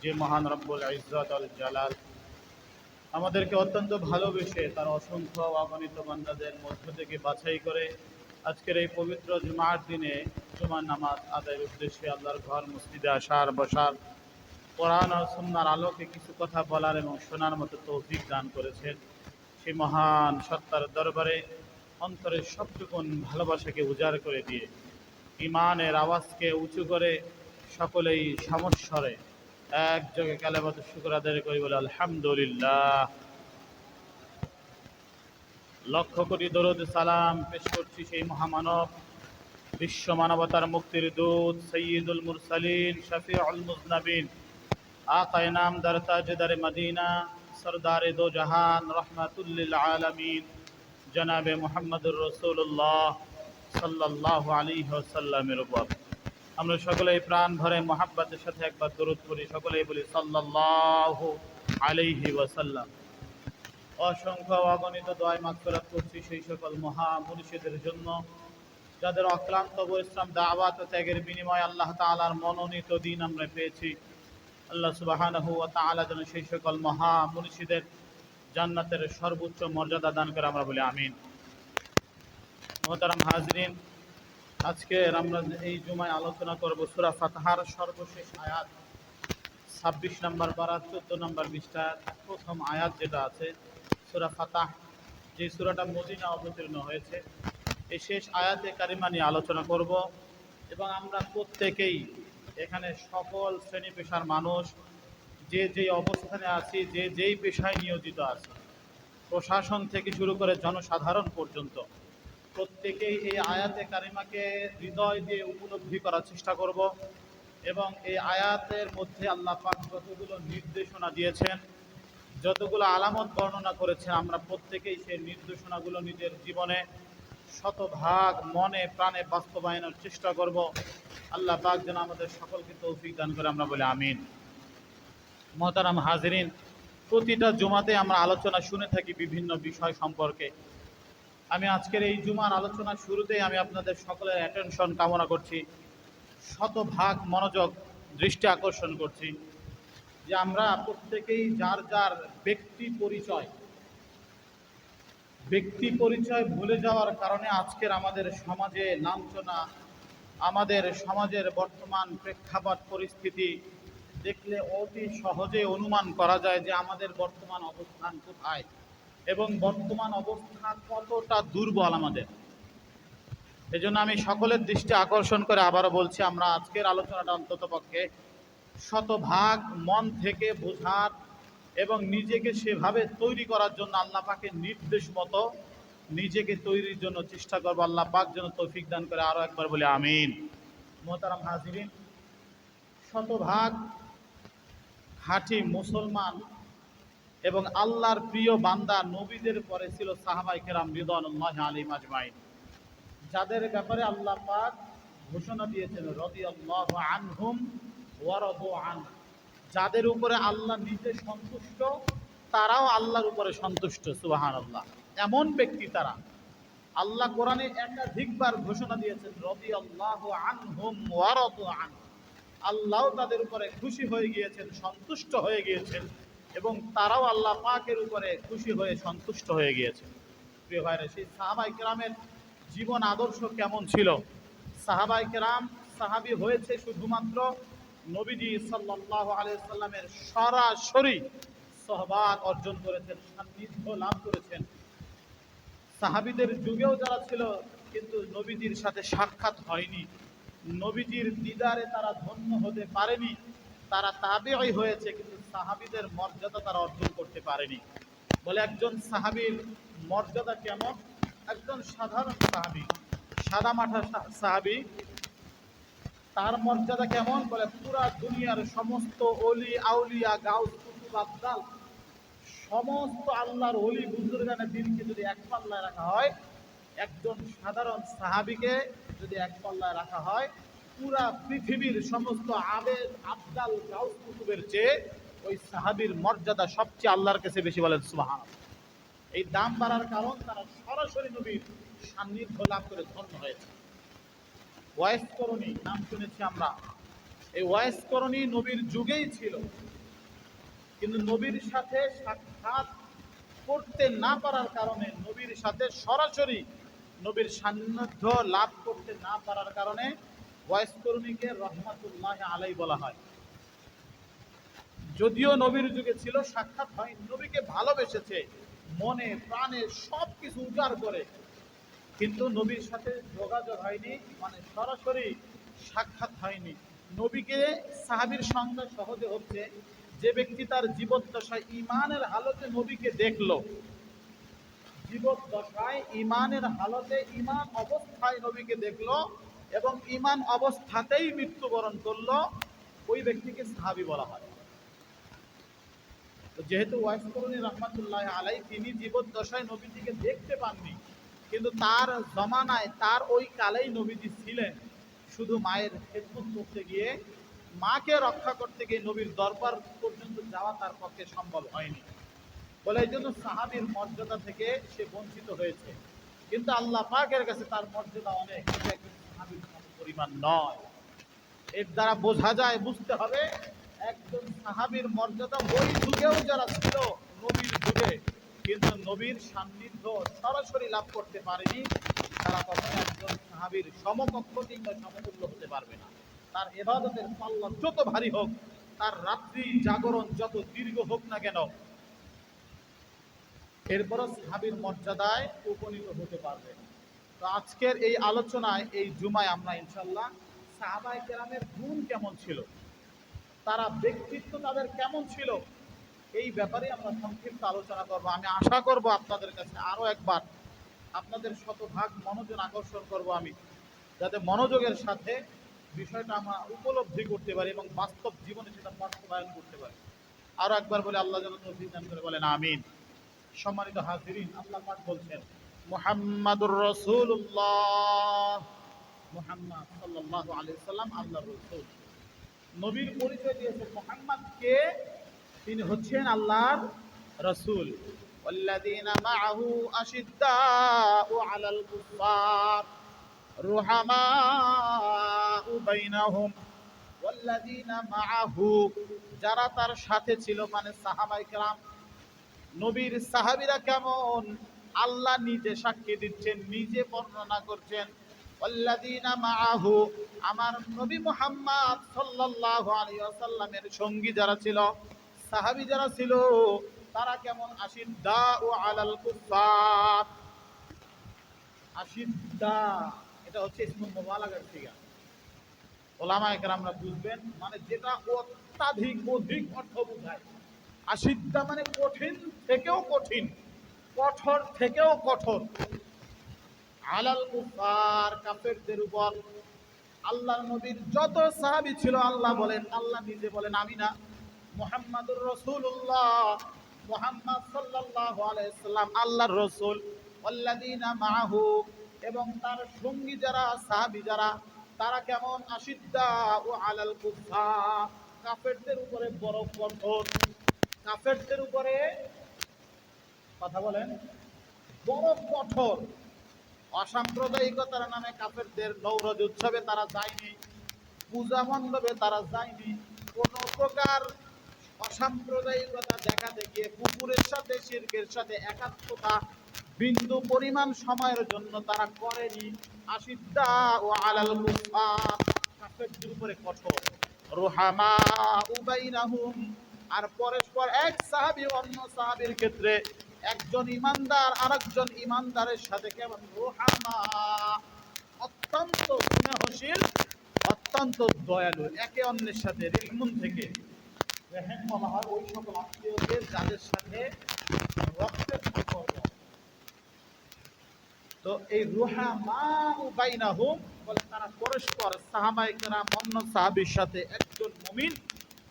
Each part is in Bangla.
যে মহান রব্বুল ইজ্জত আল জালাল আমাদেরকে অত্যন্ত ভালোবেসে তার অসংখ্য অগণিত বান্দাদের মধ্য থেকে বাছাই করে আজকের এই পবিত্র জুমার দিনে জুমার নামাজ আদায়ের উদ্দেশ্যে আল্লাহর ঘর মসজিদে আসার বসার, কোরআন ও সুন্নাহর আলোকে কিছু কথা বলার এবং শোনার মতো তৌফিক দান করেছেন। সেই মহান সত্তার দরবারে অন্তরের সবটুকুন ভালোবাসাকে উজাড় করে দিয়ে ইমানের আওয়াজকে উঁচু করে সকলেই সমস্বরে একযোগে কালেমাতুশ শুকর আদায় করি বলে আলহামদুলিল্লাহ। লক্ষ কোটি দরুদ সালাম পেশ করছি সেই মহামানব, বিশ্ব মানবতার মুক্তির দূত, সৈয়দুল মুরসালিন, শফিউল মুজনাবিন, আকায়ে নামদার তাজদার মদিনা, সরদারে দো জাহান, রহমাতুল লিল আলামিন, জনাবে মুহাম্মদুর রাসূলুল্লাহ সাল্লাল্লাহু আলাইহি ওয়াসাল্লামের উপর আমরা সকলেই প্রাণ ভরে মহাব্বতের সাথে একবার দরুদ পড়ি। সকলেই বলি সাল্লাল্লাহু আলাইহি ওয়াসাল্লাম। অসংখ্য অগণিত দোয়া মাগফিরাত করছি সেই সকল মহা মুর্শিদের জন্য যাদের অক্লান্ত পরিশ্রম, দাওয়াত ও ত্যাগের বিনিময়ে আল্লাহ তাআলার মনোনীত দিন আমরা পেয়েছি। আল্লাহ সুবহানাহু ওয়া তাআলা যেন সেই সকল মহা মুর্শিদের জান্নাতের সর্বোচ্চ মর্যাদা দান করে আমরা বলি আমিন। মুহতারাম হাজরিন, আজকে আমরা এই জুমায় আলোচনা করব সূরা ফাতহার সর্বশেষ আয়াত 26 নম্বর পারা 14 নম্বর পৃষ্ঠার প্রথম আয়াত যেটা আছে সূরা ফাতহ, যে সূরাটা মদিনা অবতীর্ণ হয়েছে, এই শেষ আয়াতে কারিমা নিয়ে আলোচনা করব। এবং আমরা প্রত্যেকেই এখানে সকল শ্রেণী পেশার মানুষ, যে যেই অবস্থানে আছি, যে যেই পেশায় নিয়োজিত আছি, প্রশাসন থেকে শুরু করে জনসাধারণ পর্যন্ত প্রত্যেকেই এই আয়াতে কারিমাকে হৃদয় দিয়ে উপলব্ধি করার চেষ্টা করব। এবং এই আয়াতের মধ্যে আল্লাহ পাক যতগুলো নির্দেশনা দিয়েছেন, যতগুলো আলামত বর্ণনা করেছেন, আমরা প্রত্যেকেই সেই নির্দেশনাগুলো নিজের জীবনে শতভাগ মনে প্রাণে বাস্তবায়নের চেষ্টা করব। আল্লাহ পাক যেন আমাদের সকলকে তৌফিক দান করে আমরা বলি আমিন। মুহতারাম হাজিরিন, প্রতিটা জুমাতে আমরা আলোচনা শুনে থাকি বিভিন্ন বিষয় সম্পর্কে। আমি আজকের এই জুমার আলোচনার শুরুতেই আমি আপনাদের সকলের অ্যাটেনশন কামনা করছি, শতভাগ মনোযোগ দৃষ্টি আকর্ষণ করছি যে আমরা প্রত্যেকেই যার যার ব্যক্তি পরিচয় ভুলে যাওয়ার কারণে আজকের আমাদের সমাজে লাঞ্ছনা, আমাদের সমাজের বর্তমান প্রেক্ষাপট পরিস্থিতি দেখলে অতি সহজে অনুমান করা যায় যে আমাদের বর্তমান অবস্থান কোথায় এবং বর্তমান অবস্থা কতটা দুর্বল আমাদের। এজন্য আমি সকলের দৃষ্টি আকর্ষণ করে আবারও বলছি, আমরা আজকের আলোচনাটা অন্ততপক্ষে শতভাগ মন থেকে বোঝার এবং নিজেকে সেভাবে তৈরি করার জন্য আল্লাহ পাকের নির্দেশ মতো নিজেকে তৈরির জন্য চেষ্টা করবো। আল্লাহ পাক যেন তৌফিক দান করে, আরও একবার বলি আমিন। মুহতারাম হাজিরিন, শতভাগ খাঁটি মুসলমান এবং আল্লাহর প্রিয় বান্দা নবীদের পরে ছিল সাহাবায়ে কেরাম রিদওয়ানুল্লাহি আলাইহিম আজমাইন, যাদের ব্যাপারে আল্লাহ পাক ঘোষণা দিয়েছেন রাদিয়াল্লাহু আনহুম ওয়া রাদু আন, যাদের উপরে আল্লাহ নিজে সন্তুষ্ট তারাও আল্লাহর উপরে সন্তুষ্ট। সুবহানাল্লাহ, এমন ব্যক্তি তারা। আল্লাহ কোরআনে একাধিকবার ঘোষণা দিয়েছেন রাদিয়াল্লাহু আনহুম ওয়া রাদু আন, আল্লাহ তাদের উপরে খুশি হয়ে গিয়েছেন, সন্তুষ্ট হয়ে গিয়েছেন এবং তারাও আল্লাহ পাকের উপরে খুশি হয়ে সন্তুষ্ট হয়ে গিয়েছে। প্রিয় ভাইরা, সেই সাহাবায়ে কেরামের জীবন আদর্শ কেমন ছিল? সাহাবায়ে কেরাম সাহাবী হয়েছে শুধুমাত্র নবীজি সাল্লাল্লাহু আলাইহি সাল্লামের সরাসরি সোহবাত অর্জন করেছেন, সান্নিধ্য লাভ করেছেন। সাহাবীদের যুগেও যারা ছিল কিন্তু নবীজির সাথে সাক্ষাৎ হয়নি, নবীজির দিদারে তারা ধন্য হতে পারেনি, তারা তাবেঈ হয়েছে কিন্তু সাহাবীদের মর্যাদা তারা অর্জন করতে পারেনি। বলে একজন সাহাবীর মর্যাদা কেমন? একজন সাধারণ সাহাবী, সাদামাটা সাহাবী, তার মর্যাদা কেমন? বলে পুরা দুনিয়ার সমস্ত ওলি আউলিয়া গাউস কুতুব আবদাল সমস্ত আল্লাহর ওলি বুজুর্গানের দিনকে যদি এক পাল্লায় রাখা হয়, একজন সাধারণ সাহাবীকে যদি এক পাল্লায় রাখা হয়, পুরা পৃথিবীর সমস্ত আবেদ আবদাল গাউস কুতুবের চেয়ে ওই সাহাবীর মর্যাদা সবচেয়ে আল্লাহর কাছে বেশি। বলেন সুবহানাল্লাহ। এই দাম বাড়ার কারণ তারা সরাসরি নবীর সান্নিধ্য লাভ করে ধন্য হয়েছে। ওয়াইস করণী নাম শুনেছি আমরা, এই ওয়াইস করণী নবীর যুগেই ছিল, কিন্তু নবীর সাথে সাক্ষাৎ করতে না পারার কারণে, নবীর সাথে সরাসরি নবীর সান্নিধ্য লাভ করতে না পারার কারণে ওয়াইস করণীকে রহমাতুল্লাহ আলাই বলা হয়। যদিও নবীর যুগে ছিল, সাক্ষাৎ হয়, নবীকে ভালোবেসেছে মনে প্রাণে সব কিছু উজাড় করে, কিন্তু নবীর সাথে যোগাযোগ হয়নি, মানে সরাসরি সাক্ষাৎ হয়নি। নবীকে সাহাবীর সংজ্ঞা সহজে হচ্ছে যে ব্যক্তি তার জীবদ্দশায় ইমানের হালতে নবীকে দেখলো, জীবদ্দশায় ইমানের হালতে ইমান অবস্থায় নবীকে দেখলো এবং ইমান অবস্থাতেই মৃত্যুবরণ করলো, ওই ব্যক্তিকে সাহাবী বলা হয়। তো যেহেতু ওয়াইস করণী রহমাতুল্লাহ আলাই তিনি জীবদ্দশায় নবীজিকে দেখতে পাননি, কিন্তু তার জমানায় তার ওই কালেই নবীজি ছিলেন, শুধু মায়ের খেদমত করতে গিয়ে, মাকে রক্ষা করতে গিয়ে নবীর দরবার পর্যন্ত যাওয়া তার পক্ষে সম্ভব হয়নি, বলে এই জন্য সাহাবীর মর্যাদা থেকে সে বঞ্চিত হয়েছে। কিন্তু আল্লাহ পাকের কাছে তার মর্যাদা অনেক, সাহাবীর পরিমাণ নয়। এর দ্বারা বোঝা যায়, বুঝতে হবে একজন সাহাবীর মর্যাদা ওই যুগেও যারা ছিল নবীর যুগে, কিন্তু নবীর সান্নিধ্য সরাসরি লাভ করতে পারেনি, তারা কখনো একজন সাহাবীর সমকক্ষ কিংবা সমতুল্য হতে পারবে না। তার ইবাদতের পাল্লা যত ভারী হোক, তার রাত্রি জাগরণ যত দীর্ঘ হোক না কেন, এরপরও সাহাবীর মর্যাদায় উপনীত হতে পারবে। তো আজকের এই আলোচনায়, এই জুমায় আমরা ইনশাল্লাহ সাহাবায়ে কেরামের গুণ কেমন ছিল, তারা ব্যক্তিত্ব তাদের কেমন ছিল, এই ব্যাপারে আমরা সংক্ষিপ্ত আলোচনা করব। আমি আশা করব আপনাদের কাছে আরও একবার আপনাদের শতভাগ মনোযোগ আকর্ষণ করব আমি, যাতে মনোযোগের সাথে বিষয়টা আমরা উপলব্ধি করতে পারি এবং বাস্তব জীবনে সেটা বাস্তবায়ন করতে পারি। আরও একবার বলে আল্লাহ যেন তৌফিক দান করে, বলেন আমিন। সম্মানিত হাজিরিন, আল্লাহ পাক বলছেন মুহাম্মাদুর রাসূলুল্লাহ, মুহাম্মদ সাল্লাল্লাহু আলাইহি সাল্লাম আল্লাহর রাসূল। নবীর পরিচয় দিয়েছেন মুহাম্মদ কে, তিনি হচ্ছেন আল্লাহর রাসূল। ওয়াল্লাযীনা মাআহু আশিদ্দাউ আলাল কুফার রুহামাউ বাইনাহুম। ওয়াল্লাযীনা মাআহু, যারা তার সাথে ছিল, মানে সাহাবায়ে কেরাম। নবীর সাহাবীরা কেমন, আল্লাহ নিজে সাক্ষী দিচ্ছেন, নিজে বর্ণনা করছেন। ওয়াল্লাযীনা মাআহু, আমার নবী মুহাম্মদ সাল্লাল্লাহু আলাইহি ওয়াসাল্লামের সঙ্গী যারা ছিল, সাহাবী যারা ছিল, তারা কেমন, আশিদ্দাউ আলাল কুফার। আশিদ্দা, এটা হচ্ছে ইসমুল মুবালাগার সিগা। ওলামায়ে কেরামরা বুঝবেন, মানে যেটা অত্যাধিক, অধিক অর্থ বোঝায়। আশিদ্দা মানে কঠিন থেকেও কঠিন, কঠোর থেকেও কঠোর। আলাল কুফার, কাফেরদের উপর। আল্লাহর নবীর যত সাহাবী ছিল, আল্লাহ বলেন, আল্লাহ নিজে বলেন, আমি না, মুহাম্মাদুর রাসূলুল্লাহ, মুহাম্মদ সাল্লাল্লাহু আলাইহি সাল্লাম আল্লাহর রাসূল। ওয়াল্লাযীনা মাআহু, এবং তার সঙ্গী যারা, সাহাবী যারা, তারা কেমন, আশিদ্দাউ আলাল কুফার, কাফেরদের উপরে বড় কঠোর। কাফেরদের উপরে, কথা বলেন, বড় কঠোর। অসাম্প্রদায়িকতার নামে কাফেরদের নৌরজ উৎসবে তারা যায়নি, পূজা মণ্ডপে তারা যায়নি, কোন প্রকার অসাম্প্রদায়িকতা দেখাতে গিয়ে কুকুরের সাথে, শিরকের সাথে একাত্মতা বিন্দু পরিমাণ সময়ের জন্য তারা করেনি। আশিদ্দাউ আলাল কুফার, কাফেরদের উপরে কঠোর। রুহামাউ বাইনাহুম, আর পরস্পর, এক সাহাবী অন্য সাহাবীর ক্ষেত্রে, একজন ইমানদার আরেকজন ইমানদারের সাথে কেমন, রুহামা, অত্যন্ত স্নেহশীল, অত্যন্ত দয়ালু, একে অন্যের সাথে। রিহমুন থেকে রেহেম বলা হয় ওই সকল আত্মীয়দের যাদের সাথে রক্তের সম্পর্ক। তো এই রুহামাউ বাইনাহুম বলে, তারা পরস্পর, সাহাবায়ে কেরাম অন্য সাহাবীর সাথে, একজন মুমিন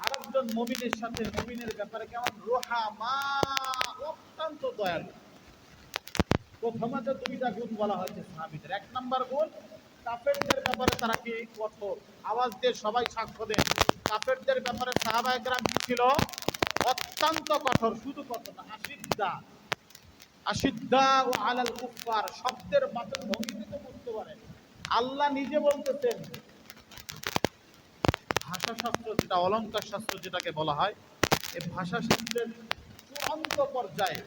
আরেকজন মুমিনের সাথে মুমিনের ব্যাপারে কেমন, রুহামা, অত্যন্ত দয়ালু। প্রথমত দুইটা গুণ বলা হয়েছে সাহাবীদের। এক নাম্বার গুণ, কাফেরদের ব্যাপারে তারা কি, কঠোর। আওয়াজ দিয়ে সবাই সাক্ষ্য দেন, কাফেরদের ব্যাপারে সাহাবায়ে কেরাম কি ছিল, অত্যন্ত কঠোর। শুধু কঠোর না, আশিদ্দা। আশিদ্দাউ আলাল কুফার, শব্দের বাচন ভঙ্গিতে তো বুঝতে পারেন। আল্লাহ নিজে বলতেছেন, ভাষাশাস্ত্র যেটা অলঙ্কার শাস্ত্র যেটাকে বলা হয়, এই ভাষাশাস্ত্রের চূড়ান্ত পর্যায়ে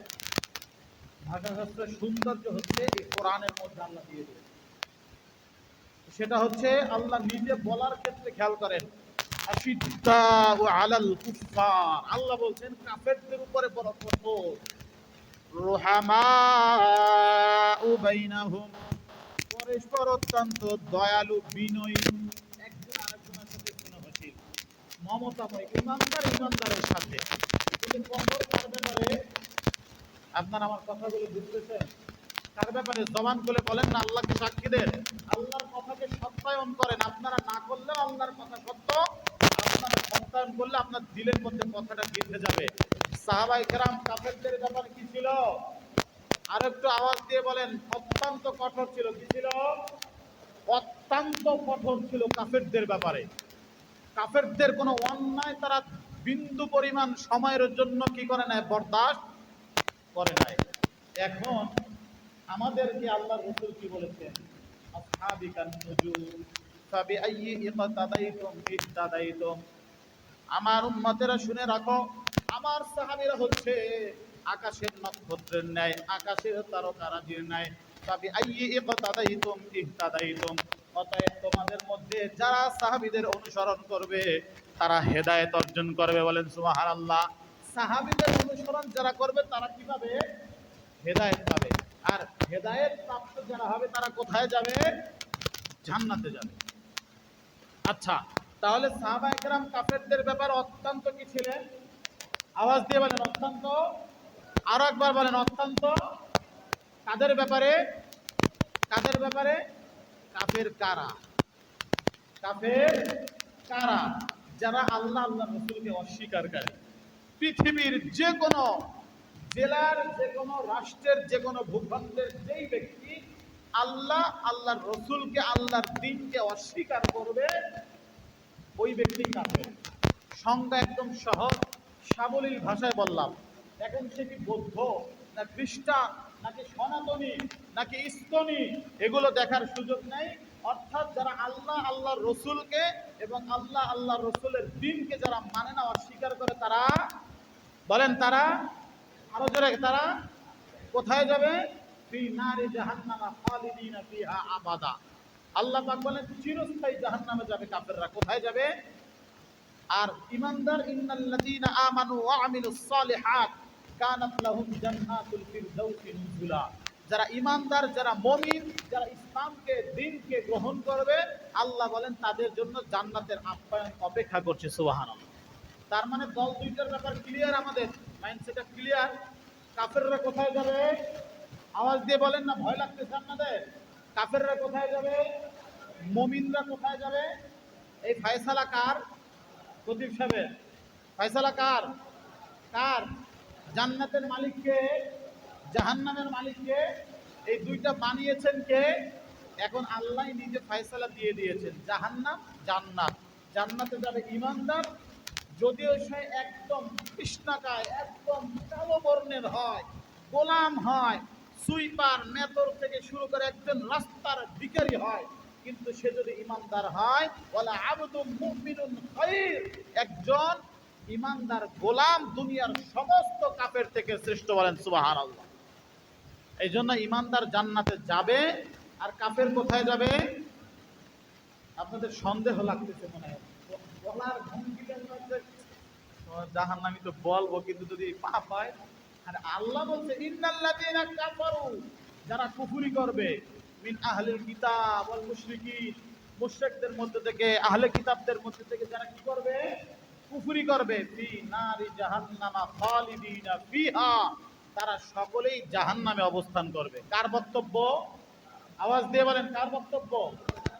ভাষাশাস্ত্রের সৌন্দর্য হচ্ছে এই কোরআনের মধ্যে আল্লাহ দিয়ে দিয়েছে। সেটা হচ্ছে আল্লাহ নিজে বলার ক্ষেত্রে খেয়াল করেন, আশিদ্দাউ আলাল কুফফার, আল্লাহ বলছেন কাফেরদের উপরে বড় কঠোর, রুহামাউ বাইনাহুম, পরস্পর অত্যন্ত দয়ালু বিনয়ী, একজন আরেকজনের সাথে স্নেহশীল মমতাময়, ইমানদার ইমানদারের সাথে। কিন্তু কঠোর কার ব্যাপারে? আপনার আমার কথাগুলো বুঝতেছেন? কার ব্যাপারে? জবান খুলে বলেন না, আল্লাহকে সাক্ষী দেন, আল্লাহর কথাকে সত্যায়ন করেন। আপনারা না করলেও আল্লাহর কথা সত্য, আপনারা সত্যায়ন করলে আপনার দিলের মধ্যে কথাটা গেঁথে যাবে। সাহাবায়ে কেরাম কাফেরদের ব্যাপারে কি ছিল? আর একটু আওয়াজ দিয়ে বলেন। অত্যন্ত কঠোর ছিল। কি ছিল? অত্যন্ত কঠোর ছিল কাফেরদের ব্যাপারে। কাফেরদের কোনো অন্যায় তারা বিন্দু পরিমাণ সময়ের জন্য কি করে নাই? বরদাস্ত করে নাই। এখন আমাদেরকে আল্লাহর রাসূল কি বলেছেন? আসহাবিকান নুজুম ফাবিআইয়ি ইকতাদাইতুম ইহতাদাইতুম, আমার উম্মতেরা শুনে রাখো, আমার সাহাবীরা হচ্ছে আকাশের নক্ষত্রের ন্যায়, আকাশের তারকারাজির ন্যায়। ফাবিআইয়ি ইকতাদাইতুম ইহতাদাইতুম, অতএব তোমাদের মধ্যে যারা সাহাবীদের অনুসরণ করবে তারা হেদায়েত অর্জন করবে। বলেন সুবহানাল্লাহ। সাহাবীদের অনুসরণ যারা করবে তারা কি পাবে? হেদায়েত পাবে। আর হেদায়েত প্রাপ্ত যারা হবে তারা কোথায় যাবে? জান্নাতে যাবে। আচ্ছা, তাহলে সাহাবায়ে কেরাম কাফেরদের ব্যাপারে অত্যন্ত কি ছিলেন? আওয়াজ দিয়ে বলেন অত্যন্ত। আরো একবার বলেন অত্যন্ত। কাদের ব্যাপারে? কাদের ব্যাপারে? কাফের কারা? কাফের কারা? যারা আল্লাহ আল্লাহ রাসূলকে অস্বীকারী। পৃথিবীর যে কোনো জেলার, যে কোনো রাষ্ট্রের, যে কোনো ভূখণ্ডের যেই ব্যক্তি আল্লাহ আল্লাহর রসুলকে, আল্লাহর দ্বীনকে অস্বীকার করবে, ওই ব্যক্তি কাফের। সংজ্ঞা একদম সহজ সাবলীল ভাষায় বললাম। এখন সে কি বৌদ্ধ, না খ্রিস্টান, নাকি সনাতনী, নাকি ইস্কনি, এগুলো দেখার সুযোগ নেই। অর্থাৎ যারা আল্লাহ আল্লাহর রসুলকে এবং আল্লাহ আল্লাহর রসুলের দ্বীনকে যারা মানে না, অস্বীকার করে, তারা বলেন তারা, আরো জোরে, তারা কোথায় যাবে? ফি নারি জাহান্নামা খালিদিনা ফিহা আবাদা। আল্লাহ পাক বলেন চিরস্থায়ী জাহান্নামে যাবে কাফেররা। কোথায় যাবে? আর ইমানদার, ইন্নাল্লাযীনা আমানু ওয়া আমিলুস সালিহাত কানাত লাহুম জান্নাতুল ফিরদাউসি নুজুলা। যারা ইমানদার, যারা মুমিন, যারা ইসলামকে, দ্বীনকে গ্রহণ করবে, আল্লাহ বলেন তাদের জন্য জান্নাতের আপ্যায়ন অপেক্ষা করছে। সুবহানাল্লাহ। তার মানে দল দুইটার ব্যাপার ক্লিয়ার, আমাদের মাইন্ডসেটটা ক্লিয়ার। কাফেররা কোথায় যাবে? আওয়াজ দিয়ে বলেন না, ভয় লাগতেছে আপনাদের? কাফেররা কোথায় যাবে? মুমিনরা কোথায় যাবে? এই ফয়সালা কার? প্রদীপ সাহেবের। ফয়সালা কার? কার? জান্নাতের মালিক কে? জাহান্নামের মালিক কে? এই দুইটা বানিয়েছেন কে? এখন আল্লাহ নিজে ফয়সালা দিয়ে দিয়েছেন, জাহান্নাম জান্নাত। জান্নাতে যাবে ইমানদার, যদিও সে একদম কৃষ্ণাকায়, একদম কালো বর্ণের হয়, গোলাম হয়, সুইপার মেথর থেকে শুরু করে একজন রাস্তার ভিখারি হয়, কিন্তু সে যদি ইমানদার হয়, ওয়ালা আবদুম মুমিনুন খায়র, একজন ইমানদার গোলাম দুনিয়ার সমস্ত কাফের থেকে শ্রেষ্ঠ। বলেন সুবহানাল্লাহ। এই জন্য ইমানদার জান্নাতে যাবে, আর কাফের কোথায় যাবে? আপনাদের সন্দেহ লাগতেছে মনে হয়, বলার ভঙ্গিটার মধ্যে জাহান্নামী তো বলবো, কিন্তু যদি পাপ হয়। আর আল্লাহ বলছে ইন্নাল্লাযীনা কাফারু, যারা কুফরি করবে, মিন আহলিল কিতাব ওয়াল মুশরিকিন, মুশরিকদের মধ্যে থেকে, আহলে কিতাবদের মধ্যে থেকে যারা কি করবে? কুফরি করবে, ফি নারি জাহান্নামা খালিদিনা ফিহা, তারা সকলেই জাহান্নামে অবস্থান করবে। কার বক্তব্য? আওয়াজ দিয়ে বলেন কার বক্তব্য?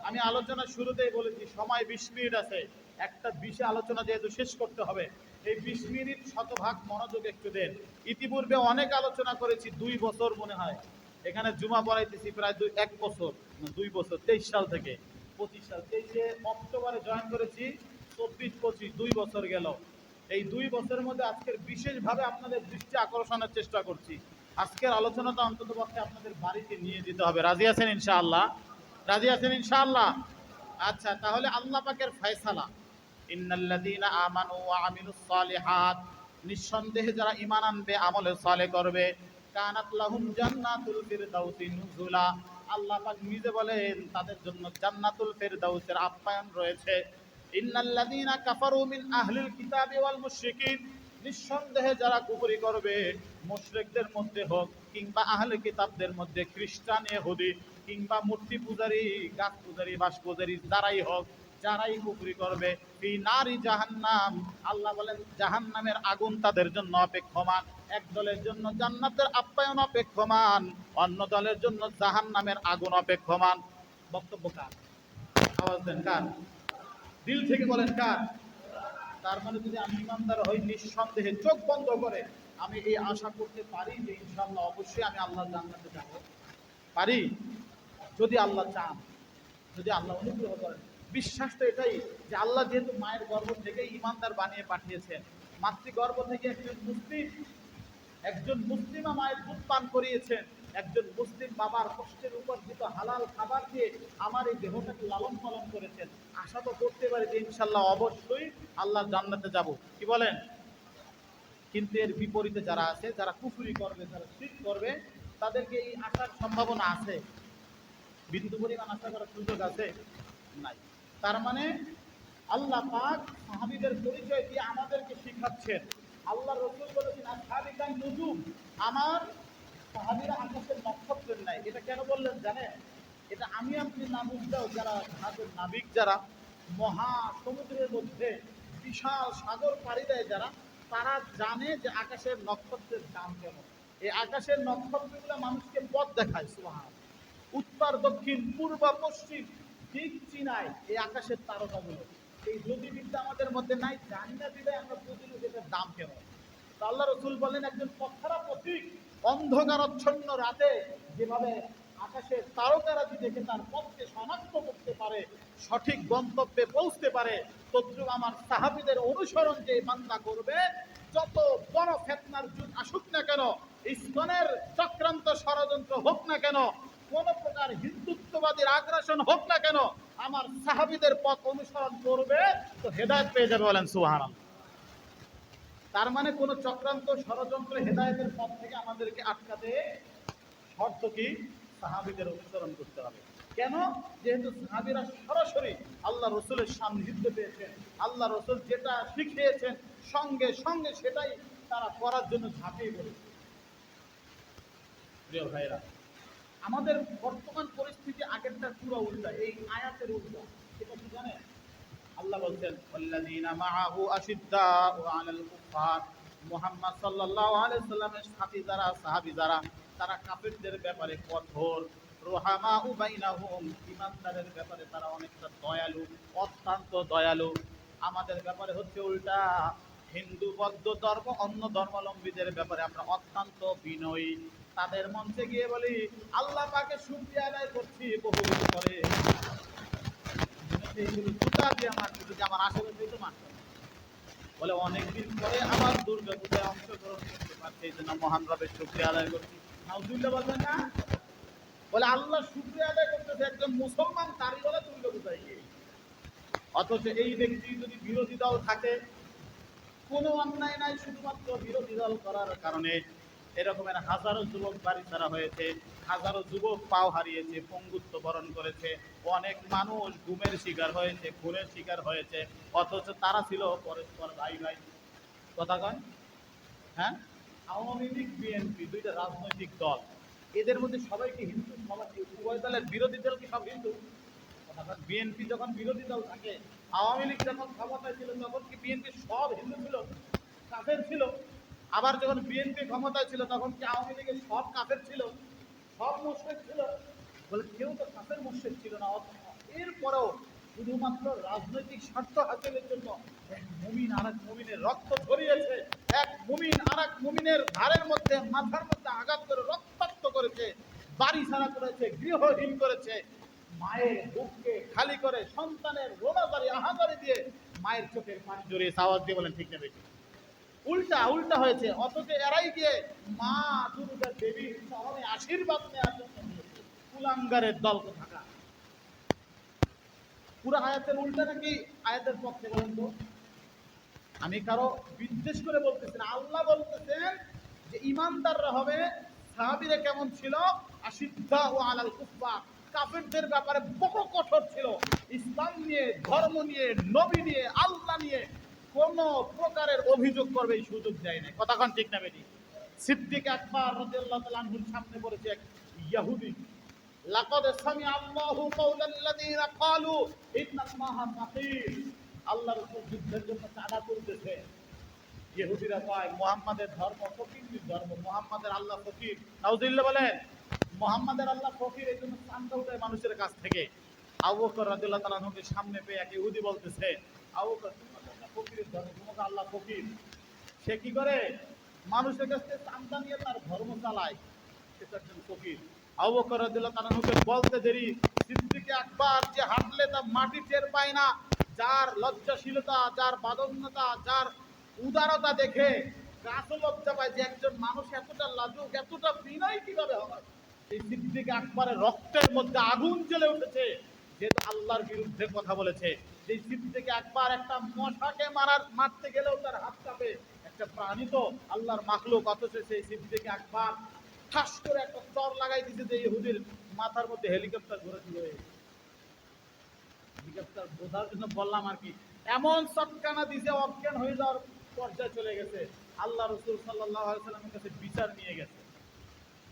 আমি আলোচনা শুরুতেই বলেছি সময় 20 মিনিট আছে, একটা বিষয় আলোচনা যেহেতু শেষ করতে হবে, এই 20 মিনিট শতভাগ মনোযোগ একটু দেন। ইতিপূর্বে অনেক আলোচনা করেছি, 2 বছর মনে হয় এখানে জুমা পড়াইতেছি, প্রায় 1 বছর, 2 বছর, 23 সাল থেকে 25 সাল, 23 অক্টোবরে জয়েন করেছি, 24-25 2 বছর গেল। এই 2 বছরের মধ্যে আজকের বিশেষভাবে আপনাদের দৃষ্টি আকর্ষণের চেষ্টা করছি। আজকের আলোচনাটা অন্তত পক্ষে আপনাদের বাড়িতে নিয়ে যেতে হবে। রাজি আছেন ইনশাআল্লাহ? রাজি আছেন ইনশাআল্লাহ? আচ্ছা, তাহলে আল্লাহ পাকের ফয়সালা, ইন্নাল্লাযীনা আমানু ওয়া আমিলুস সালিহাত, নিঃসন্দেহে যারা ঈমান আনবে আমলে সালেহ করবে, কানাত লাহুম জান্নাতুল ফিরদাউসি নুজুলা, আল্লাহ পাক নিজে বলেন তাদের জন্য জান্নাতুল ফিরদাউসের আপ্যায়ন রয়েছে। ইন্নাল্লাযীনা কাফারু মিন আহলিল কিতাবি ওয়াল মুশরিকিন, নিঃসন্দেহে যারা কুফরি করবে মুশরিকদের মধ্যে হোক কিংবা আহলে কিতাবদের মধ্যে, খ্রিস্টান ইহুদি কিংবা মূর্তি পূজারী গাছ পূজারী বাস পূজারী যারাই হোক, যারাই কুফরি করবে ফি নারি জাহান্নাম, আল্লাহ বলেন জাহান্নামের আগুন তাদের জন্য অপেক্ষমান। এক দলের জন্য জান্নাতের আপ্যায়ন অপেক্ষমান, অন্য দলের জন্য জাহান্নামের আগুন অপেক্ষমান। বক্তব্য কার? আওয়াজ দেন কার? দিল থেকে বলেন কার? তার মানে যদি আমি ইমানদার হই, নিঃসন্দেহে চোখ বন্ধ করে আমি এই আশা করতে পারি যে ইনশাআল্লাহ অবশ্যই আমি আল্লাহর জান্নাতে যাব। পারি? যদি আল্লাহ চান, যদি আল্লাহ অনুগ্রহ করেন। বিশ্বাস তো এটাই যে আল্লাহ যেহেতু মায়ের গর্ভ থেকে ইমানদার বানিয়ে পাঠিয়েছেন, মাতৃগর্ভ থেকে একজন মুসলিমা মায়ের দুধ পান করিয়েছেন, একজন মুসলিম বাবার কষ্টের উপার্জিত হালাল খাবার দিয়ে আমার এই দেহটাকে লালন পালন করেছেন। আশা তো করতে পারি যে ইনশাল্লাহ অবশ্যই আল্লাহ জান্নাতে যাব। কি বলেন? কিন্তু এর বিপরীতে যারা আছে, যারা কুফরি করবে, যারা শিরক করবে, তাদেরকে এই আশার সম্ভাবনা আছে? বিন্দু পরিমাণ আশা করার সুযোগ আছে? নাই। তার মানে আল্লাহ পাক সাহাবীদের পরিচয় দিয়ে আমাদেরকে শিখাচ্ছেন। আল্লাহ রাসূল বলেছেন আসহাবিকান নুজুম, আমার সাহাবীরা আকাশের নক্ষত্রের নাই। এটা কেন বললেন জানেন? এটা আমি আপনি না বুঝলেও যারা জাহাজের নাবিক, যারা মহা সমুদ্রের মধ্যে বিশাল সাগর পাড়ি দেয় যারা, তারা জানে যে আকাশের নক্ষত্রের দাম কেমন। এই আকাশের নক্ষত্রগুলো মানুষকে পথ দেখায়। সুবহানাল্লাহ। উত্তর দক্ষিণ পূর্ব পশ্চিম দিক চিনায় এই আকাশের তারকাগুলো। এই জ্যোতির্বিদ্যা আমাদের মধ্যে নাই, জানি না বিদায় আমরা বুঝি না যেটার দাম কেমন। তো আল্লাহ রাসূল বলেন একজন পথহারা পথিক অন্ধকারাচ্ছন্ন রাতে যেভাবে আকাশের তারকারাজি দেখে তার পথকে শনাক্ত করতে পারে, সঠিক গন্তব্যে পৌঁছতে পারে, তদ্রুপ আমার সাহাবীদের অনুসরণ যে বান্দা করবে, যত বড় ফিতনার যুগ আসুক না কেন, ইসলামের চক্রান্ত ষড়যন্ত্র হোক না কেন, কোন প্রকার হিন্দুত্ববাদীর আগ্রাসন হোক না কেন, আমার সাহাবীদের পথ অনুসরণ করবে তো হেদায়েত পেয়ে যাবে। বলেন সুবহানাল্লাহ। তার মানে কোন চক্রান্ত ষড়যন্ত্র হেদায়েতের পথ থেকে আমাদেরকে আটকাতে শর্ত কি? সাহাবীদের অনুসরণ করতে হবে। কেন? যেহেতু সাহাবীরা সরাসরি আল্লাহ রসুলের সান্নিধ্য পেয়েছেন, আল্লাহ রসুল যেটা শিখিয়েছেন সঙ্গে সঙ্গে সেটাই তারা করার জন্য ঝাঁপিয়ে পড়েছে। প্রিয় ভাইরা, আমাদের বর্তমান পরিস্থিতি আগেরটা পুরো উল্টা, এই আয়াতের উল্টা। সেটা কি জানেন? আল্লাহ বলছেন ওয়াল্লাযীনা মাআহু আশিদ্দাউ আলাল কুফার, মুহাম্মদ সাল্লাল্লাহু আলাইহি সাল্লামের সাথী যারা, সাহাবী যারা, তারা কাফিরদের ব্যাপারে কঠোর, রুহামাউ বাইনাহুম, ঈমানদারের ব্যাপারে তারা অনেকটা দয়ালু, অত্যন্ত দয়ালু। আমাদের ব্যাপারে হচ্ছে উল্টা। হিন্দু বৌদ্ধ ধর্ম অন্য ধর্মাবলম্বীদের ব্যাপারে আমরা অত্যন্ত বিনয়ী। তাদের মঞ্চে গিয়ে বলি আল্লাহ পাকে শুকরিয়া আদায় করছি, বহু করে আমার আশেপাশে তো মারত। বলে অনেকদিন পরে আবার দুর্গা পূজায় অংশগ্রহণ করতে পারছে, এই জন্য মহান রবের শুকরিয়া আদায় করছি। নাউজুবিল্লাহ বলবেন না? বলে আল্লাহ শুকরিয়া আদায় করতেছে একজন মুসলমান, তারই বলে দুর্গা পূজায় গিয়ে। অথচ এই ব্যক্তি যদি বিরোধী দল থাকে, কোনো অন্যায় নাই, শুধুমাত্র বিরোধী দল করার কারণে এরকমের হাজারো যুবক বাড়ি ছাড়া হয়েছে, হাজারো যুবক পাও হারিয়েছে, পঙ্গুত্ব বরণ করেছে, অনেক মানুষ গুমের শিকার হয়েছে, খুনের শিকার হয়েছে, অথচ তারা ছিল পরস্পর ভাই ভাই। কথা কয়? হ্যাঁ, আওয়ামী লীগ বিএনপি দুইটা রাজনৈতিক দল, এদের মধ্যে সবাইকে হিন্দু, সবাই উভয় দলের বিরোধী দল কি সব হিন্দু? বিএনপি যখন বিরোধী দল থাকে, আওয়ামী লীগ যখন ক্ষমতায় ছিল তখন কি বিএনপি সব হিন্দু ছিল, কাফের ছিল? আবার যখন বিএনপি ক্ষমতায় ছিল তখন কি আওয়ামী লীগের সব কাফের ছিল, সব মুশরিক ছিল? বলে কেউ তো কাফের মুশরিক ছিল না। এরপরেও শুধুমাত্র রাজনৈতিক স্বার্থ হাসিলের জন্য এক মুমিন আর এক মুমিনের রক্ত ঝরিয়েছে, এক মুমিন আর এক মুমিনের ঘাড়ের মধ্যে, মাথার মধ্যে আঘাত করে রক্তাক্ত করেছে, বাড়ি ছাড়া করেছে, গৃহহীন করেছে, মায়ের বুককে খালি করে সন্তানের রোনাজারি আহাজারি দিয়ে মায়ের চোখের পানি জড়িয়েছে। আওয়াজ দিয়ে বলেন ঠিক না বেশি? উল্টা উল্টা হয়েছে। অথচ এরাই গিয়ে মা দুর্গা দেবীর চরণে আশীর্বাদ নেওয়ার জন্য কুলাঙ্গারের দল থাকা। পুরো আয়াতের উল্টা নাকি আয়াতের পক্ষে বলেন তো? আমি কারো বিদ্বেষ করে বলতেছি না, আল্লাহ বলতেছেন যে ইমানদাররা হবে, সাহাবীরা কেমন ছিল, আশিদ্দা ও আলাল কুফফা, কাফেরদের ব্যাপারে বড় কঠোর ছিল, ইসলাম নিয়ে, ধর্ম নিয়ে, নবী নিয়ে, আল্লাহ নিয়ে কোন প্রকারের অভিযোগ করবে এই সুযোগ দেয় না। কথা কোন ঠিক না বেটি? সিদ্দিক আকবর রাদিয়াল্লাহু তাআলা আনহুর সামনে পড়েছে এক ইহুদি, লাকাদ সামিআ আল্লাহু কাওলাল্লাযীনা ক্বালু ইন্নাল্লাহা ফাকীর। আল্লাহ রাসূল যুদ্ধের জন্য চাঁদা তুলতেছে, ইহুদিরা কয় মুহাম্মাদের ধর্ম ফকির ধর্ম, মুহাম্মাদের আল্লাহ ফকির। নাউজুবিল্লাহ বলেন। মুহাম্মাদের আল্লাহ ফকির, এই জন্য চাঁদা উঠায় মানুষের কাছ থেকে। আবু বকর রাদিয়াল্লাহু তাআলা আনহুকে সামনে পেয়ে এক ইহুদি বলতেছে, আবু বকর তোমাদের ফকিরের ধর্ম, তোমাদের আল্লাহ ফকির। সে কি করে? মানুষের কাছ থেকে চাঁদা নিয়ে তার ধর্ম চালায়, সে তো একজন ফকির। আবু বকর রাদিয়াল্লাহু তাআলা আনহুকে বলতে দেরি, সিদ্দিক আকবর যে হাঁটলে তা মাটি টের পায় না, যার লজ্জাশীলতা, যার বাদন্যতা, যার উদারতা দেখে গাছও লজ্জা পায় যে একজন মানুষ এতটা লাজুক, এতটা বিনয় কিভাবে হয়। এই সিদ্দিক আকবরের রক্তের মধ্যে আগুন জ্বলে উঠেছে, যেহেতু আল্লাহর বিরুদ্ধে কথা বলেছে। যে সিদ্দিক আকবর একটা মশাকে মারতে গেলেও তার হাত কাঁপে, একটা প্রাণী তো আল্লাহর মাখলুক, অথচ সেই সিদ্দিক আকবর ঠাস করে একটা চর লাগাই দিছে যে ইহুদির মাথার মধ্যে হেলিকপ্টার ঘুরে ছিল। হেলিকপ্টার বোঝার জন্য বললাম আর কি, এমন চটকানা দিছে অজ্ঞান হয়ে যাওয়ার পর্যায়ে চলে গেছে। আল্লাহ রাসূল সাল্লাল্লাহু আলাইহি ওয়াসাল্লামের কাছে বিচার নিয়ে গেছে,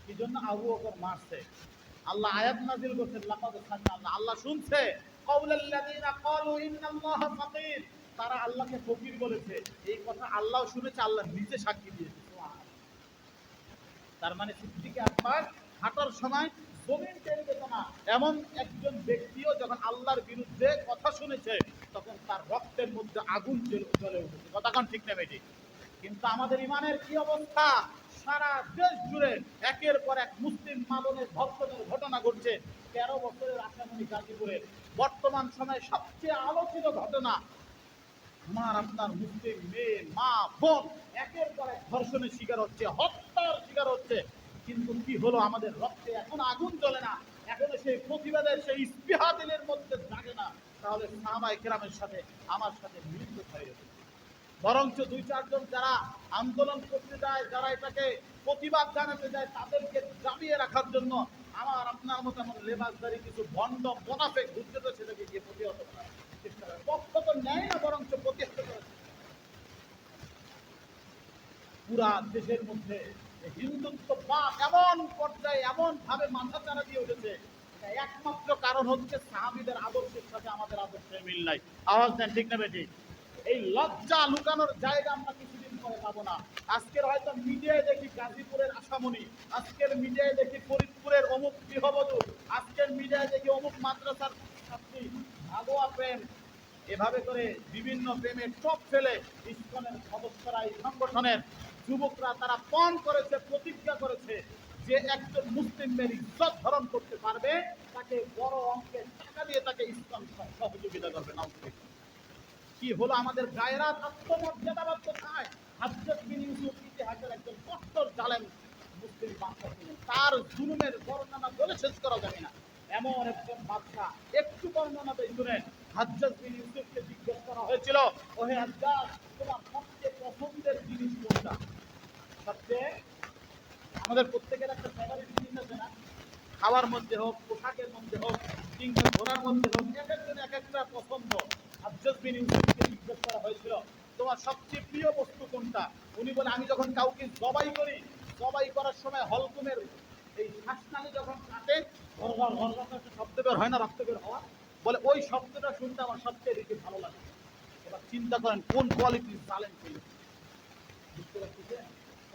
কি জন্য আবু বকর মারছে। আল্লাহ আয়াত নাযিল করছেন, লাকাদ সামিআ আল্লাহ, আল্লাহ শুনছে কাওলাল্লাযীনা ক্বালু ইন্নাল্লাহা ফাকীর, তারা আল্লাহকে ফকির বলেছে। এই কথা আল্লাহ শুনেছে, আল্লাহ নিজে সাক্ষী দিয়েছে। তার মানে সিদ্দিক আকবর হাঁটার সময় জমিন টেনে যেত না, এমন একজন ব্যক্তিও যখন আল্লাহর বিরুদ্ধে কথা শুনেছে তখন তার রক্তের মধ্যে আগুন জ্বলে উঠেছে। কথা কোন ঠিক না বেটি? কিন্তু আমাদের ইমানের কি অবস্থা? সারা দেশ জুড়ে একের পর এক মুসলিম মাদনের ধর্ষণের ঘটনা ঘটছে। 13 বছরের আসামি গাজীপুরের বর্তমান সময়ে সবচেয়ে আলোচিত ঘটনা। আমার আপনার মুসলিম মেয়ে, মা, বোন একের পর এক ধর্ষণের শিকার হচ্ছে, হত্যার শিকার হচ্ছে। কিন্তু কি হলো, আমাদের রক্তে এখন আগুন জ্বলে না, এখনো সেই প্রতিবাদের সেই স্পৃহা দিলের মধ্যে জাগে না। তাহলে সাহাবায়ে কেরামের সাথে আমার সাথে মিলিত হয়ে গেছে। বরঞ্চ দুই চারজন যারা আন্দোলন করতে যায়, যারা এটাকে প্রতিবাদ জানাতে যায়, তাদেরকে জামিয়ে রাখার জন্য আমার আপনার মতো এমন লেবাসদারি কিছু ভণ্ড মোনাফেক ঘুরতে তো সেটাকে গিয়ে প্রতিহত করার চেষ্টা করে। পক্ষ তো নেয় না, বরঞ্চ প্রতিহত করে। পুরা দেশের মধ্যে হিন্দুত্ববাদ এমন পর্যায়ে, এমন ভাবে মাথাচাড়া দিয়ে উঠেছে, একমাত্র কারণ হচ্ছে সাহাবীদের আদর্শের সাথে আমাদের আদর্শের মিল নাই। আওয়াজ দেন ঠিক না বেটি? এই লজ্জা লুকানোর জায়গা আমরা কিছুদিন পরে পাবো না। আজকের হয়তো মিডিয়ায় দেখি গাজীপুরের আশামণি, আজকের মিডিয়ায় দেখি ফরিদপুরের অমুক গৃহবধূ, আজকের মিডিয়ায় দেখি অমুক মাদ্রাসার ছাত্রী, ভাগোয়া প্রেম, এভাবে করে বিভিন্ন প্রেমের চোখ ফেলে ইসকনের সদস্যরা, এই সংগঠনের যুবকরা তারা পণ করেছে, প্রতিজ্ঞা করেছে যে একজন মুসলিম মেয়ের ইজ্জত ধারণ করতে পারবে তাকে বড় অঙ্কের টাকা দিয়ে তাকে ইসলাম সহযোগিতা করবে। নাও কি হলো, আমাদের গায়রাত, আত্মমর্যাদাবাদ কোথায়? হযরত বিন ইউসুফ ইতিহাসের একজন কট্টর জালেম মুসলিম বাদশা ছিলেন, তার জুলুমের বর্ণনা বলে শেষ করা যাবে না। এমন একজন বাদশা, একটু বর্ণনা দেই শুনেন। হযরত বিন ইউসুফকে জিজ্ঞেস করা হয়েছিল, ওহে হযরত, তোমার সবচেয়ে পছন্দের জিনিস কোনটা? সবচেয়ে, আমাদের প্রত্যেকের একটা ফেভারিট জিনিস আছে না? খাওয়ার মধ্যে হোক, পোশাকের মধ্যে হোক, কিংবা ঘোরার মধ্যে হোক, এক একজন এক একটা পছন্দ। হযরত বিন ইউসুফকে জিজ্ঞেস করা হয়েছিল, তোমার সবচেয়ে প্রিয় বস্তু কোনটা? উনি বলে, আমি যখন কাউকে জবাই করি, জবাই করার সময় হলকুমের এই শ্বাসনালী যখন কাটে, ঘর ঘর ঘর একটা শব্দ বের হয় না, রক্ত বের হওয়া, বলে ওই শব্দটা শুনতে আমার সবচেয়ে বেশি ভালো লাগে। এবার চিন্তা করেন কোন কোয়ালিটির জালেম ছিল। বুঝতে পারতেছে?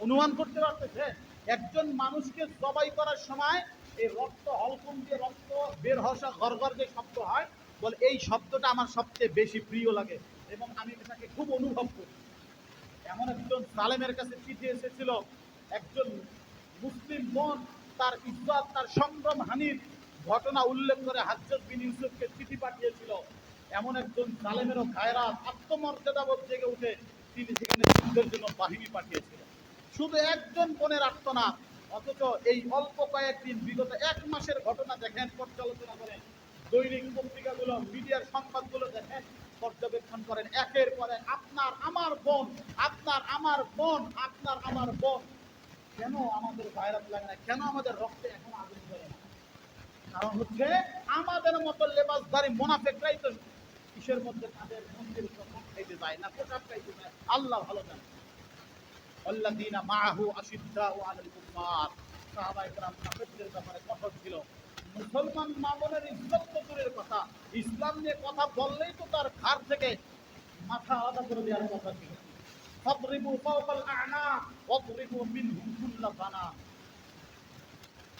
অনুমান করতে পারতেছে? একজন মানুষকে জবাই করার সময় এই রক্ত, হলকুম দিয়ে রক্ত বের হওয়া, গড়গড় যে শব্দ হয়, বলে এই শব্দটা আমার সবচেয়ে বেশি প্রিয় লাগে এবং আমি এটাকে খুব অনুভব করি। এমন একজন জালেমের কাছে চিঠি এসেছিল, একজন মুসলিম বোন তার ইজ্জত, তার সম্ভ্রম হানির ঘটনা উল্লেখ করে হযরত বিন ইউসুফকে চিঠি পাঠিয়েছিল। এমন একজন জালেমেরও গায়রাত, আত্মমর্যাদাবোধ জেগে উঠে তিনি সেখানে যুদ্ধের জন্য বাহিনী পাঠিয়েছিলেন। শুধু একজন বোনের আর্তনাদ, অথচ এই অল্প কয়েকদিন, বিগত 1 মাসের ঘটনা দেখেন, পর্যালোচনা করেন, দৈনিক পত্রিকাগুলো, মিডিয়ার সংবাদগুলো দেখেন, পর্যবেক্ষণ করেন, একের পর এক আপনার আমার বোন, আপনার আমার বোন, আপনার আমার বোন। কেন আমাদের ভাইরাস লাগে না? কেন আমাদের রক্তে এখন আগুন জ্বলে না? কারণ হচ্ছে আমাদের মতো লেবাসধারী মুনাফিকরাই তো কিসের মধ্যে তাদের মন্দির খাইতে যায় না, পোশাক খাইতে যায়, আল্লাহ ভালো জানে। আল্লাযীনা মাআহু আশিদ্দাউ আলাল কুফার, সাহাবায়ে কেরাম কাফেরদের ব্যাপারে কঠোর ছিল। মুসলমান মামুনের ইজ্জত তো দূরের কথা, ইসলাম নিয়ে কথা বললেই তো তার ঘাড় থেকে মাথা আলাদা করে দেওয়ার কথা ছিল। ফাদরিবু ফাওকাল আ'নাক ওয়াদরিবু মিনহুম কুল্লা বানান।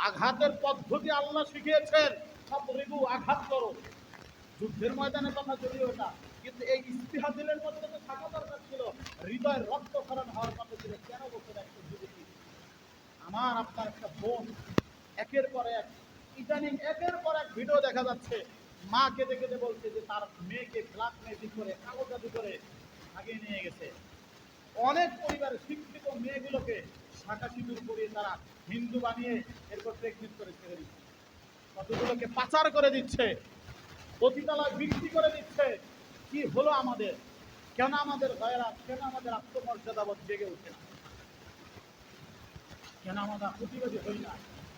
আঘাতের পদ্ধতি আল্লাহ শিখিয়েছেন, ফাদরিবু আঘাত করো। যুদ্ধের ময়দানে কথা যদিও ওটা, কিন্তু এই ইস্তিহা দিলের মধ্যে তো থাকা দরকার ছিল, হৃদয়ের রক্তক্ষরণ হওয়ার কথা ছিল। কেন বছর একটা যুবতী, আমার আপনার একটা বোন, একের পর এক ইদানিং একের পর এক ভিডিও দেখা যাচ্ছে, মা কেঁদে কেঁদে বলছে যে তার মেয়েকে ব্ল্যাকমেইল করে, কাগজাদি করে ভাগিয়ে নিয়ে গেছে। অনেক পরিবারের শিক্ষিত মেয়েগুলোকে শাঁখা সিঁদুর পরিয়ে তারা হিন্দু বানিয়ে এরপর প্রেগনেন্ট করে ছেড়ে দিচ্ছে, কতগুলোকে পাচার করে দিচ্ছে, পতিতালয় বিক্রি করে দিচ্ছে। কি হলো আমাদের? কেন আমাদের গায়রাত, কেন আমাদের আত্মমর্যাদাবোধ জেগে ওঠে না? কেন আমরা প্রতিবাদী হই না?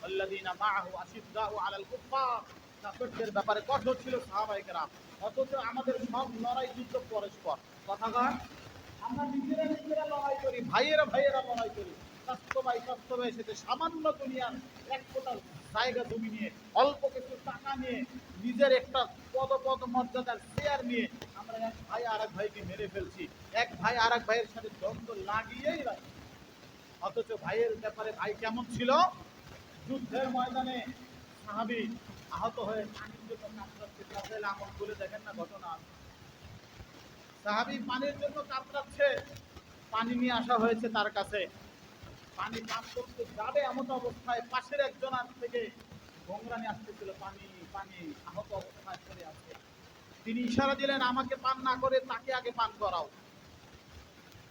আল্লাযীনা মাআহু আশিদ্দাউ আলাল কুফার, কাফেরদের ব্যাপারে কঠোর ছিল সাহাবায়ে কেরাম। অথচ আমাদের সব লড়াই যুদ্ধ পরস্পর, কথা কয় আমরা নিজেরা নিজেরা লড়াই করি, ভাইয়েরা ভাইয়েরা লড়াই করি। স্বাস্থ্য ভাই এসেছে সামান্য দুনিয়ার এক ফোঁটা জায়গা জমি নিয়ে, অল্প কিছু টাকা নিয়ে, নিজের একটা পদ মর্যাদার শেয়ার নিয়ে আমরা এক ভাই আর এক ভাইকে মেরে ফেলছি, এক ভাই আর এক ভাইয়ের সাথে দ্বন্দ্ব লাগিয়েই রাখি। অথচ ভাইয়ের ব্যাপারে ভাই কেমন ছিল? যুদ্ধের ময়দানে সাহাবী আহত হয়ে পানির জন্য কাতরাচ্ছে, তাদের আমল বলে দেখেন না ঘটনা। সাহাবী পানির জন্য কাতরাচ্ছে, পানি নিয়ে আসা হয়েছে তার কাছে, পানি পান করতে যাবে এমন অবস্থায় পাশের একজনের থেকে ঘোংরানি আসতেছিল, পানি পানি, আহত অবস্থায় পড়ে আছে। তিনি ইশারা দিলেন আমাকে পান না করে তাকে আগে পান করাও।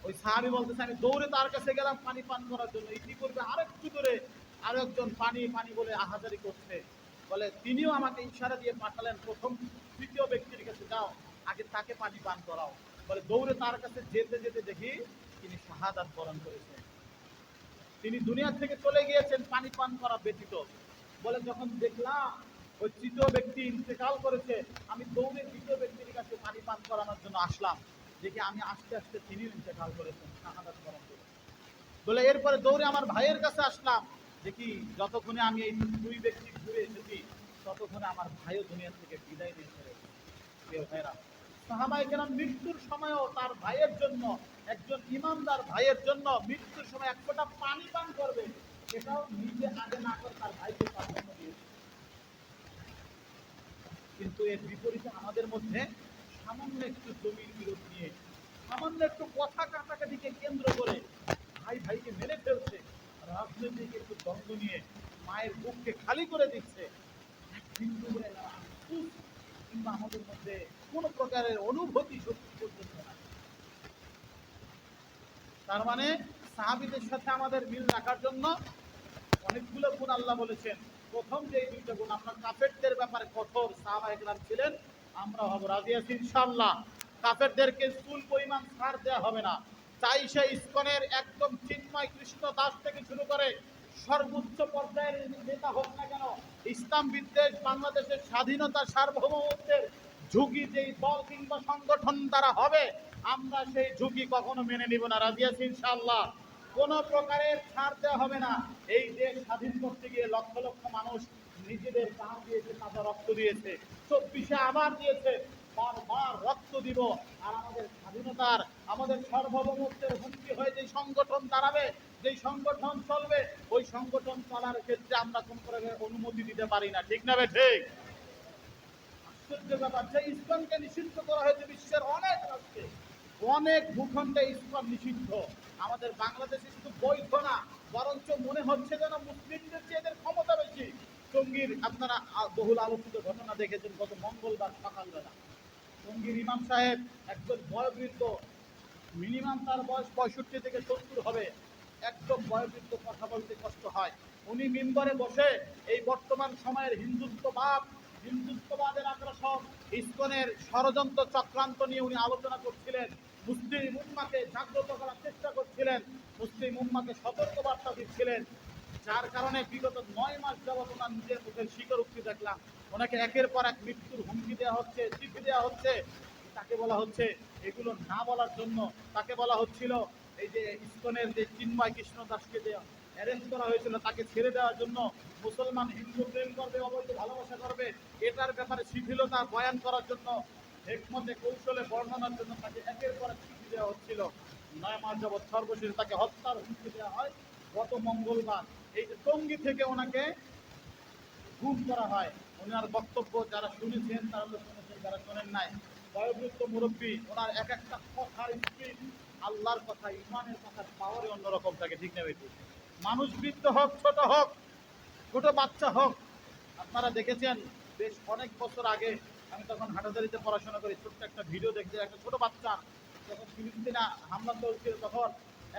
ওই সাহাবী বলতেছে আমি দৌড়ে তার কাছে গেলাম পানি পান করার জন্য, ইতিপূর্বে আরেকটু দূরে আরো একজন পানি পানি বলে আহাজারি করছে। বলে তিনিও আমাকে ইশারা দিয়ে পাঠালেন প্রথম তৃতীয় ব্যক্তির কাছে, যাও আগে তাকে পানি পান করাও। বলে দৌড়ে তার কাছে যেতে যেতে দেখি তিনি শাহাদাত বরণ করেছেন, তিনি দুনিয়া থেকে চলে গিয়েছেন পানি পান করা ব্যতীত। বলে যখন দেখলাম ওই তৃতীয় ব্যক্তি ইন্তেকাল করেছে, আমি দৌড়ে তৃতীয় ব্যক্তির কাছে পানি পান করানোর জন্য আসলাম, দেখি আমি আস্তে আস্তে তিনি ইন্তেকাল করেছেন, শাহাদাত বরণ করেছেন। বলে এরপরে দৌড়ে আমার ভাইয়ের কাছে আসলাম, দেখি যতক্ষণে আমি এই দুই ব্যক্তি ঘুরে এসেছি ততক্ষণে আমার ভাইও দুনিয়া থেকে বিদায় নিয়ে চলে গেছে। প্রিয় ভাইরা, সাহাবায়ে কেরাম মৃত্যুর সময়ও তার ভাইয়ের জন্য, একজন ইমানদার ভাইয়ের জন্য মৃত্যুর সময় এক ফোঁটা পানি পান করবে, সেটাও নিজে আগে না করে তার ভাইকে প্রাধান্য দিয়েছে। কিন্তু এর বিপরীতে আমাদের মধ্যে সামান্য একটু জমির বিরোধ নিয়ে, সামান্য একটু কথা কাটাকাটিকে কেন্দ্র করে ভাই ভাইকে মেরে ফেলছে, রাজনৈতিক একটু দ্বন্দ্ব নিয়ে মায়ের বুককে খালি করে দিচ্ছে। হিন্দু বলে না, কিংবা আমাদের মধ্যে কোনো প্রকারের অনুভূতি শক্তি পর্যন্ত না। তার মানে সাহাবীদের সাথে আমাদের মিল রাখার জন্য অনেকগুলো গুণ আল্লাহ বলেছেন। প্রথম যে দুইটা গুণ, আপনার কাফেরদের ব্যাপারে কঠোর সাহাবায়ে কেরাম ছিলেন, আমরা হব রাজি আছি ইনশাআল্লাহ। কাফেরদেরকে চুল পরিমাণ ছাড় দেওয়া হবে না। চাই সে ইসকনের একদম চিন্ময় কৃষ্ণ দাস থেকে শুরু করে সর্বোচ্চ পর্যায়ের নেতা হোক না কেন, ইসলাম বিদ্বেষ, বাংলাদেশের স্বাধীনতা সার্বভৌমত্বের ঝুঁকি যেই দল কিংবা সংগঠন দ্বারা হবে, আমরা সেই ঝুঁকি কখনো মেনে নিব না, রাজি আছি ইনশাআল্লাহ। কোন প্রকারের ছাড় দেওয়া হবে না। এই দেশ স্বাধীন করতে গিয়ে লক্ষ লক্ষ মানুষ নিজেদের প্রাণ দিয়েছে, তাজা রক্ত দিয়েছে, 24-এ আবার দিয়েছে, বারবার রক্ত দিব। আর আমাদের স্বাধীনতার, আমাদের সার্বভৌমত্বের হুমকি হয়ে যে সংগঠন দাঁড়াবে, যেই সংগঠন চলবে, ওই সংগঠন চলার ক্ষেত্রে আমরা কোন প্রকারের অনুমতি দিতে পারি না, ঠিক না বে ঠিক? আশ্চর্য ব্যাপার, যে ইসলামকে নিষিদ্ধ করা হয়েছে বিশ্বের অনেক রাষ্ট্রে, অনেক ভূখণ্ডে ইসলাম নিষিদ্ধ, আমাদের বাংলাদেশে শুধু বৈধ না, বরঞ্চ মনে হচ্ছে যেন মুসলিমদের চেয়ে এদের ক্ষমতা বেশি। টঙ্গীর আপনারা বহুল আলোচিত ঘটনা দেখেছেন গত মঙ্গলবার সকালবেলা। টঙ্গীর ইমাম সাহেব একজন বয়োবৃদ্ধ, মিনিমাম তার বয়স 65 থেকে 70 হবে, একদম বয়োবৃদ্ধ, কথা বলতে কষ্ট হয়। উনি মিম্বরে বসে এই বর্তমান সময়ের হিন্দুত্ববাদ, হিন্দুত্ববাদের আগ্রাসন, ইসকনের ষড়যন্ত্র চক্রান্ত নিয়ে উনি আলোচনা করছিলেন, মুসলিম উম্মাকে জাগ্রত করার চেষ্টা করছিলেন, মুসলিম উম্মাকে সতর্কবার্তা দিচ্ছিলেন, যার কারণে বিগত ৯ মাস যাবৎ ওনার নিজের মুখের স্বীকারোক্তি দেখলাম, ওনাকে একের পর এক মৃত্যুর হুমকি দেওয়া হচ্ছে, চিঠি দেওয়া হচ্ছে। তাকে বলা হচ্ছে এগুলো না বলার জন্য, তাকে বলা হচ্ছিল এই যে ইসকনের যে চিন্ময় কৃষ্ণ দাসকে যে অ্যারেস্ট করা হয়েছিল তাকে ছেড়ে দেওয়ার জন্য, মুসলমান হিন্দু প্রেম করবে, অবৈধ ভালোবাসা করবে, এটার ব্যাপারে শিথিলতা বয়ান করার জন্য, হেকমতে কৌশলে বর্ণনার জন্য তাকে একের পর এক চিঠি দেওয়া হচ্ছিল। ৯ মাস যাবৎ সর্বশেষ তাকে হত্যার হুমকি দেওয়া হয়। গত মঙ্গলবার এই যে টঙ্গী থেকে ওনাকে গুম করা হয়। ওনার বক্তব্য যারা শুনেছেন তারা তো শুনেছেন, যারা শোনেন নাই, বয়োবৃদ্ধ মুরব্বী, ওনার এক একটা কথার স্পিড, আল্লাহর কথা, ইমানের কথার পাওয়ারই অন্যরকম থাকে, ঠিক না বেশি? মানুষ বৃদ্ধ হোক, ছোট হোক, ছোট বাচ্চা হোক, আপনারা দেখেছেন বেশ অনেক বছর আগে আমি তখন হাটাজারিতে পড়াশোনা করি, ছোট্ট একটা ভিডিও দেখতে, একটা ছোট বাচ্চা যখন ফিলিস্তিনে হামলা চলছিল তখন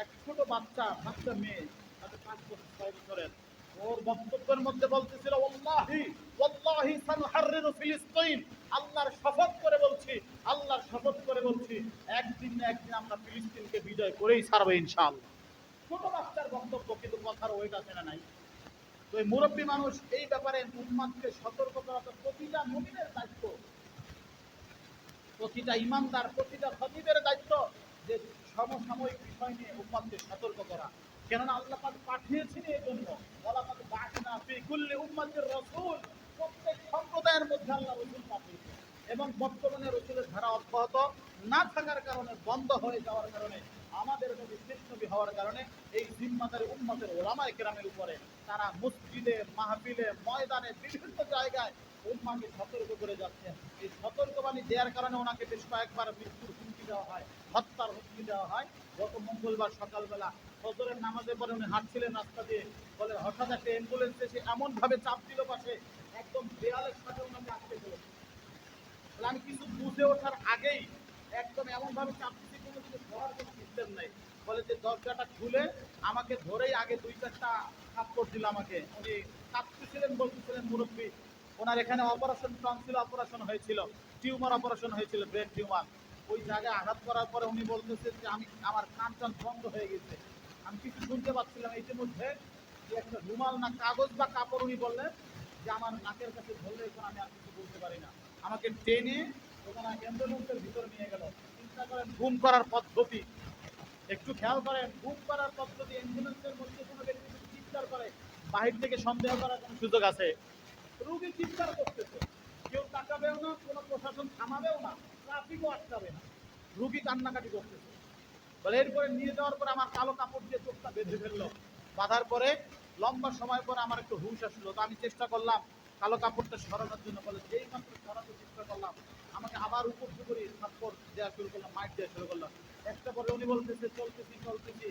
এক ছোট বাচ্চা বাচ্চা মেয়ে, তাদের 5 বছর 6 বছরের, ওর বক্তব্যের মধ্যে বলতেছিল ওয়াল্লাহি ওয়াল্লাহি সানহাররিরু ফিলিস্তিন, আল্লাহর শপথ করে বলছি, আল্লাহর শপথ করে বলছি, একদিন না একদিন আমরা ফিলিস্তিনকে বিজয় করেই ছাড়বো ইনশাআল্লাহ। ছোট বাচ্চার বক্তব্য, কিন্তু কথার ওয়েট আছে না নাই? তো এই মুরব্বী মানুষ এই ব্যাপারে উম্মাদকে সতর্ক করা তো প্রতিটা মুমিনের দায়িত্ব, প্রতিটা ইমানদার, প্রতিটা খতিবের দায়িত্ব যে সমসাময়িক বিষয় নিয়ে উম্মাদকে সতর্ক করা। কেননা আল্লাহ পাক পাঠিয়েছেন এই জন্য, ওয়ালাকাদ বা'আসনা ফি কুল্লি উম্মাতির রাসূল, প্রত্যেক সম্প্রদায়ের মধ্যে আল্লাহ রাসূল পাঠিয়েছেন। এবং বর্তমানে রাসূলের ধারা অব্যাহত না থাকার কারণে, বন্ধ হয়ে যাওয়ার কারণে, আমাদের নবী শেষ নবী হওয়ার কারণে এই জিম্মাদারি উম্মতের ওলামায়ে কেরামের উপরে, তারা মসজিদে, মাহফিলে, ময়দানে, বিভিন্ন জায়গায় উম্মাকে সতর্ক করে যাচ্ছেন। এই সতর্কবাণী দেওয়ার কারণে ওনাকে বেশ কয়েকবার মৃত্যুর হুমকি দেওয়া হয়, হত্যার হুমকি দেওয়া হয়। গত মঙ্গলবার সকালবেলা ফজরের নামাজের পরে উনি হাঁটছিলেন রাস্তা দিয়ে, বলে হঠাৎ একটা অ্যাম্বুলেন্স এসে এমনভাবে চাপ দিল পাশে, একদম দেয়ালের সাথে ওনাকে আটকে ফেলেছে। তাহলে আমি কিছু বুঝে ওঠার আগেই একদম এমনভাবে চাপ দিচ্ছি, কোনো কিছু ধরার কোনো সিস্টেম নেই। বলে যে দরজাটা খুলে আমাকে ধরেই আগে 2-4টা থাপ্পড় দিল আমাকে। উনি কাঁদতেছিলেন, বলতেছিলেন মুরব্বী, ওনার এখানে অপারেশন টনসিল অপারেশন হয়েছিল, টিউমার অপারেশন হয়েছিল, ব্রেন টিউমার। ওই জায়গায় আঘাত করার পরে উনি বলতেছেন যে আমি, আমার কান টান বন্ধ হয়ে গেছে, আমি কিছু শুনতে পাচ্ছিলাম। ইতিমধ্যে যে একটা রুমাল না কাগজ বা কাপড় উনি বললেন যে আমার নাকের কাছে ধরলে এখন আমি আর কিছু বলতে পারি না। আমাকে টেনে ওখানে অ্যাম্বুলেন্সের ভিতরে নিয়ে গেল। চিন্তা করেন গুম করার পদ্ধতি, একটু খেয়াল করেন, গুম করার পদ্ধতি। অ্যাম্বুলেন্সের মধ্যে কোনো ব্যক্তি যদি চিৎকার করে, বাহির থেকে সন্দেহ করার কোনো সুযোগ আছে? রুগী চিৎকার করতেছে, কেউ তাকাবেও না, কোনো প্রশাসন থামাবেও না, ট্রাফিকও আটকাবে না, রুগী কান্নাকাটি করতেছে। বলে এরপরে নিয়ে যাওয়ার পরে আমার কালো কাপড় দিয়ে চোখটা বেঁধে ফেললো। বাঁধার পরে লম্বা সময় পরে আমার একটু হুঁশ আসলো, তো আমি চেষ্টা করলাম কালো কাপড়টা সরানোর জন্য। বলে যেই মাত্র সরাতে চেষ্টা করলাম, আমাকে আবার উপর করে থাপ্পড় দেওয়া শুরু করলাম, মাইট দেওয়া শুরু করলাম। একটা পরে উনি বলতেছে চলতেছি চলতেছি,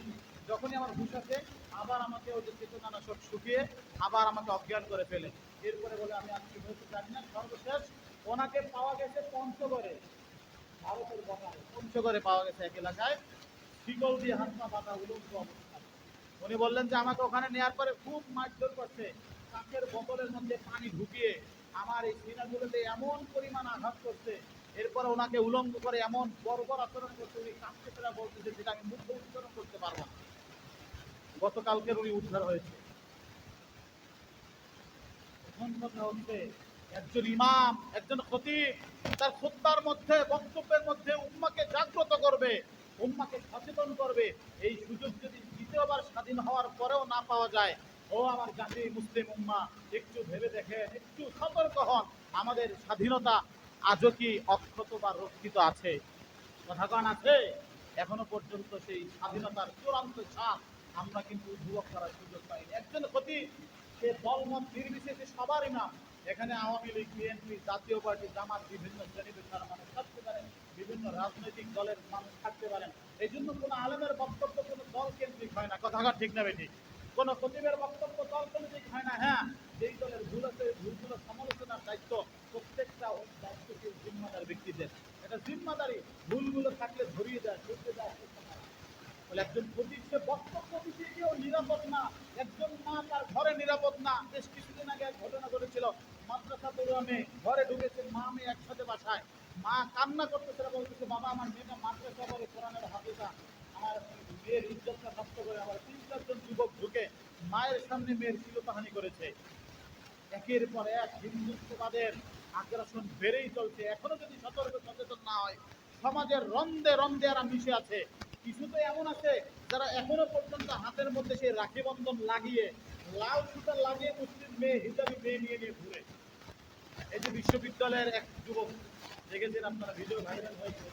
যখনই আমার হুঁশ আসে আবার আমাকে ওই যে চেতনানা সব শুকিয়ে আবার আমাকে অজ্ঞান করে ফেলে। এরপরে বলে আমি আর কি হয়েছে জানি না, সর্বশেষ ওনাকে পাওয়া গেছে পঞ্চগড়ে, ভারতের বর্ডারে পঞ্চগড়ে পাওয়া গেছে এক এলাকায়, শিকল দিয়ে হাত পা বাঁধা উলঙ্গ অবস্থা। উনি বললেন যে আমাকে ওখানে নেওয়ার পরে খুব মারধর করছে, কাঁচের বোতলের মধ্যে পানি ঢুকিয়ে আমার এই সিনাগুলোতে এমন পরিমাণ আঘাত করছে, এরপরে ওনাকে উলঙ্গ করে এমন বর্বর আচরণ করছে, উনি কাঁপতে ফেরা বলতেছে যেটা আমি মুখে উচ্চারণ করতে পারবো না। গতকালকের উনি উদ্ধার হয়েছে। এখন কথা হচ্ছে, একজন ইমাম, একজন খতিব তার খুতবার মধ্যে, বক্তব্যের মধ্যে উম্মাকে জাগ্রত করবে, উম্মাকে সচেতন করবে। এই সুযোগ যদি দ্বিতীয়বার স্বাধীন হওয়ার পরেও না পাওয়া যায়, ও আমার জাতি মুসলিম উম্মা, একটু ভেবে দেখেন, একটু সতর্ক হন। আমাদের স্বাধীনতা আজও কি অক্ষত বা রক্ষিত আছে? কথাগণ আছে? এখনো পর্যন্ত সেই স্বাধীনতার চূড়ান্ত ছাপ আমরা কিন্তু উপভোগ করার সুযোগ পাইনি। একজন খতিব, সে দলমত নির্বিশেষে সবার ইমাম। এখানে আওয়ামী লীগ, বিএনপি, জাতীয় পার্টি, জামাত, বিভিন্ন শ্রেণী পেশার মানুষ থাকতে পারেন, বিভিন্ন রাজনৈতিক দলের মানুষ থাকতে পারেন। এই জন্য কোনো আলেমের বক্তব্য কোনো দল কেন্দ্রিক হয় না। কথাঘাট ঠিক না বেঠিক? কোনো খতিবের বক্তব্য দল কেন্দ্রিক হয় না। হ্যাঁ, যেই দলের ভুল আছে ভুলগুলো সমালোচনার দায়িত্ব প্রত্যেকটা দায়িত্বশীল জিম্মাদার ব্যক্তিদের। এটা জিম্মাদারি, ভুলগুলো থাকলে ধরিয়ে দেয়, শুনতে দেয়। বলে একজন পতি সে বক্তব্য দিতে গিয়েও নিরাপদ না, একজন মা তার ঘরে নিরাপদ না। বেশ কিছুদিন আগে এক ঘটনা ঘটেছিল, মাদ্রাসা পড়ুয়া মেয়ে ঘরে ঢুকেছে, মা মেয়ে একসাথে বাসায়, মা কান্না করতেছে, বলতেছে বাবা আমার মেয়েটা মাদ্রাসা পড়ে, কোরআনের হাফেজা, আমার মেয়ের ইজ্জতটা নষ্ট করে, আমার 3-4 জন যুবক ঢুকে মায়ের সামনে মেয়ের শ্লীলতাহানি করেছে। একের পর এক হিন্দুত্ববাদের আগ্রাসন বেড়েই চলছে। এখনো যদি সতর্ক সচেতন না হয়, সমাজের রন্ধে রন্ধে এরা মিশে আছে। কিছু তো এমন আছে যারা এখনো পর্যন্ত হাতের মধ্যে সেই রাখি বন্ধন লাগিয়ে, লাল সুতা লাগিয়ে মুসলিম মেয়ে হিসাবে মেয়ে নিয়ে নিয়ে ঘুরে। এই যে বিশ্ববিদ্যালয়ের এক যুবক, দেখেছেন আপনারা, ভিডিও ভাইরাল হয়েছে,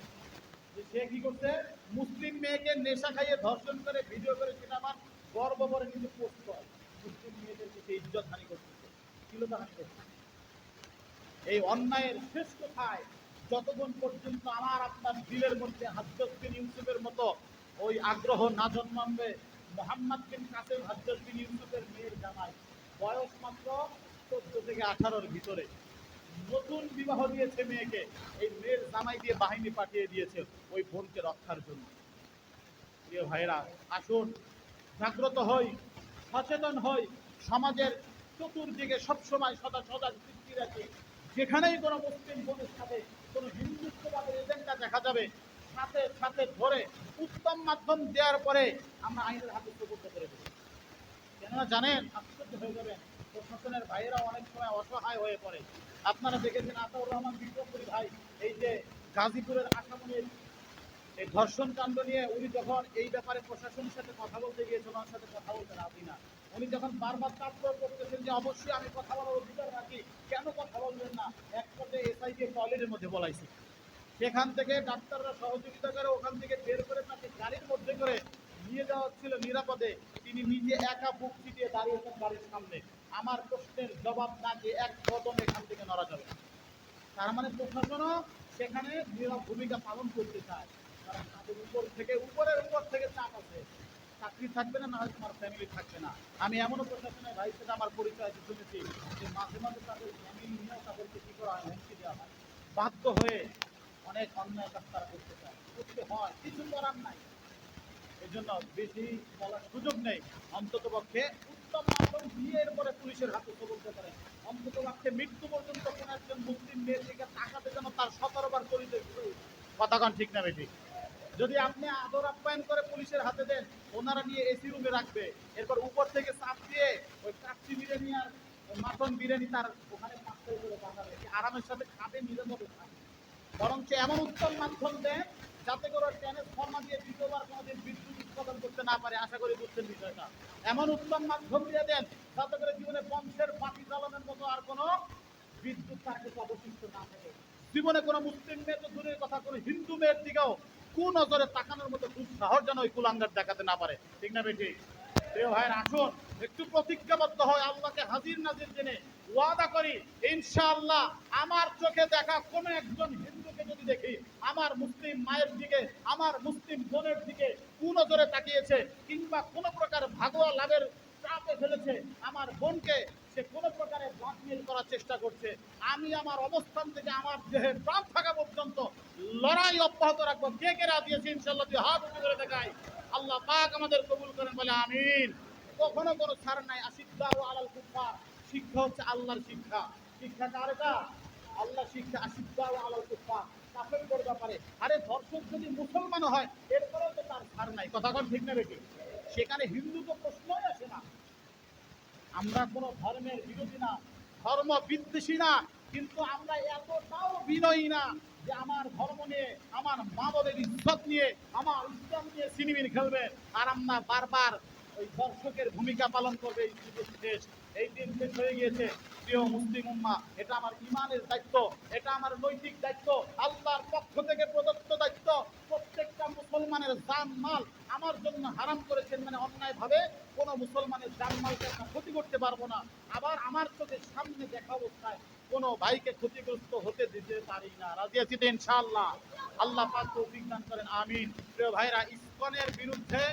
যে সে কি করছে, মুসলিম মেয়েকে নেশা খাইয়ে ধর্ষণ করে ভিডিও করে সেটা আমার গর্ব করে কিন্তু পোস্ট করে, মুসলিম মেয়েদেরকে সে ইজ্জত হানি করতেছে, শ্লীলতাহানি করতেছে। এই অন্যায়ের শেষ কোথায়? যতক্ষণ পর্যন্ত আমার আপনার দিলের মধ্যে হযরত বিন ইউসুফের মতো ওই আগ্রহ না জন্মাবে। মোহাম্মদ বিন কাসেম হযরত বিন ইউসুফের মেয়ের জামাই, বয়স মাত্র 14 থেকে 18-র ভিতরে, নতুন বিবাহ দিয়েছে মেয়েকে, এই মেয়ের জামাই দিয়ে বাহিনী পাঠিয়ে দিয়েছে ওই বোনকে রক্ষার জন্য। প্রিয় ভাইরা, আসুন জাগ্রত হই, সচেতন হই, সমাজের চতুর্দিকে সবসময় সদা সজাগ দৃষ্টি রাখি। যেখানেই কোনো মুসলিম বোনের সাথে কোনো হিন্দুত্ববাদের এজেন্ডা দেখা যাবে, সাথে সাথে ধরে উত্তম মাধ্যম দেওয়ার পরে আমরা আইনের হাতে সুপর্দ করে দেব। কেননা জানেন, আশ্চর্য হয়ে যাবেন, প্রশাসনের ভাইয়েরা অনেক সময় অসহায় হয়ে পড়ে। আপনারা দেখেছেন আতাউর রহমান বিক্রমপুরী ভাই, এই যে গাজীপুরের আসামনের এই ধর্ষণ কাণ্ড নিয়ে উনি যখন এই ব্যাপারে প্রশাসনের সাথে কথা বলতে গিয়েছেন, ওনার সাথে কথা বলতে রাজি না। উনি যখন বারবার চাপ প্রয়োগ করতেছেন যে অবশ্যই আমি কথা বলার অধিকার রাখি, কেন কথা বলবেন না, এক পর্যায়ে এসআইকে টয়লেটের মধ্যে বলাইছে। সেখান থেকে ডাক্তাররা সহযোগিতা করে ওখান থেকে বের করে তাকে গাড়ির মধ্যে করে নিয়ে যাওয়া ছিল নিরাপদে। তিনি নিজে একা বুক চিটিয়ে দাঁড়িয়েছেন গাড়ির সামনে। আমার প্রশ্নের জবাব না দিয়ে এক কদম এখান থেকে নড়া যাবে। তার মানে প্রশাসনও সেখানে ভূমিকা পালন করতে চায়, কারণ তাদের উপরের উপর থেকে চাপ আছে। চাকরি থাকবে না, না হয় তোমার ফ্যামিলি থাকবে না। আমি এমনও প্রশাসনের ভাই সাথে আমার পরিচয় শুনেছি যে মাঝে মাঝে তাদের ফ্যামিলি নিয়েও তাদেরকে কী করা হয়, হুমকি দেওয়া হয়। বাধ্য হয়ে অনেক অন্যায় কাজ তারা করতে চায়, করতে হয়, কিছু করার নাই। এই জন্য বেশি বলার সুযোগ নেই। অন্তত পক্ষে উত্তম মাধ্যম দিয়ে এরপরে পুলিশের হাতে বলতে পারে। অন্তত পক্ষে মৃত্যু পর্যন্ত কোন একজন মুসলিম মেয়ের দিকে তাকাতে যেন তার 17 বার পরিচয়। কথাক্ষণ ঠিক না বেশি? যদি আপনি আদর আপ্যায়ন করে পুলিশের হাতে দেন, ওনারা নিয়ে এসি রুমে রাখবে, এরপর উপর থেকে চাপ দিয়ে ওই কাচ্চি বিরিয়ানি আর মাটন বিরিয়ানি তার ওখানে পার্সেল করে পাঠাবে, আরামের সাথে খাবে, নিরাপদে খাবে। বরঞ্চ এমন উত্তম মাধ্যম দেন যাতে করে ট্রান্সফর্মার দিয়ে দ্বিতীয়বার কোনোদিন বিদ্যুৎ উৎপাদন করতে না পারে। আশা করি বুঝছেন বিষয়টা। এমন উত্তম মাধ্যম দিয়ে দেন যাতে করে জীবনে বংশের বাতি জ্বালানোর মতো আর কোনো বিদ্যুৎ তার কাছে অবশিষ্ট না থাকে। জীবনে কোনো মুসলিম মেয়ে তো দূরের কথা, কোনো হিন্দু মেয়ের দিকেও কুনজরে তাকানোর মতো দুঃসাহস যেন ওই কুলাঙ্গার দেখাতে না পারে। ঠিক না বেঠি? প্রিয় ভাইয়ের, আসুন একটু প্রতিজ্ঞাবদ্ধ হয়, আল্লাহকে হাজির নাজির জেনে ওয়াদা করি, ইনশাআল্লাহ আমার চোখে দেখা কোনো একজন হিন্দুকে যদি দেখি, আমার মুসলিম মায়ের দিকে, আমার মুসলিম বোনের দিকে কুনজরে তাকিয়েছে, কিংবা কোনো প্রকার ভাগোয়া লাভের চাপে ফেলেছে, আমার বোনকে সে কোনো প্রকারে ব্ল্যাকমেল করার চেষ্টা করছে, আমি আমার অবস্থান থেকে আমার দেহে প্রাণ থাকা পর্যন্ত লড়াই অব্যাহত রাখবো। কে কে রাজি আছে ইনশাআল্লাহ? তুই হাত উঁচু করে দেখাই। আল্লাহ পাক আমাদের কবুল করেন, বলে আমিন। কখনো কোনো ছাড় নাই। আশিদ্দাউ আলাল কুফার, শিক্ষা হচ্ছে আল্লাহর শিক্ষা। শিক্ষা কার? এটা আল্লাহ শিক্ষা। আশিদ্দাউ আলাল কুফার, কাফেরদের ব্যাপারে। আরে ধর্ষক যদি মুসলমান হয় এরপরেও তো তার ছাড় নাই। কথা কোন ঠিক না বেশি? সেখানে হিন্দু তো প্রশ্নই আসে না। আমরা কোনো ধর্মের বিরোধী না, ধর্ম বিদ্বেষী না, কিন্তু আমরা এতটাও বিনয়ী না যে আমার ধর্ম নিয়ে, আমার মা বাবার ইজ্জত নিয়ে, আমার ইসলাম নিয়ে সিনেমিন খেলবে আর আমরা বারবার ওই দর্শকের ভূমিকা পালন করবে। এই দেশ, এই দিন শেষ হয়ে গিয়েছে। প্রিয় মুসলিম উম্মাহ, এটা আমার ইমানের দায়িত্ব, এটা আমার নৈতিক দায়িত্ব, আল্লাহর পক্ষ থেকে প্রদত্ত দায়িত্ব। প্রত্যেকটা মুসলমানের জান মাল আমার জন্য হারাম করেছেন, মানে অন্যায়ভাবে কোনো মুসলমানের জান মালকে আমরা ক্ষতি করতে পারবো না। আবার আমার চোখের সামনে দেখা অবস্থায় কোনো ভাইকে ক্ষতিগ্রস্ত হতে দিতে পারি না। রাজি আছি তো ইনশাআল্লাহ? আল্লাহ পাক তৌফিক দান করেন, আমিন। প্রিয় ভাইরা, ইসকনের বিরুদ্ধে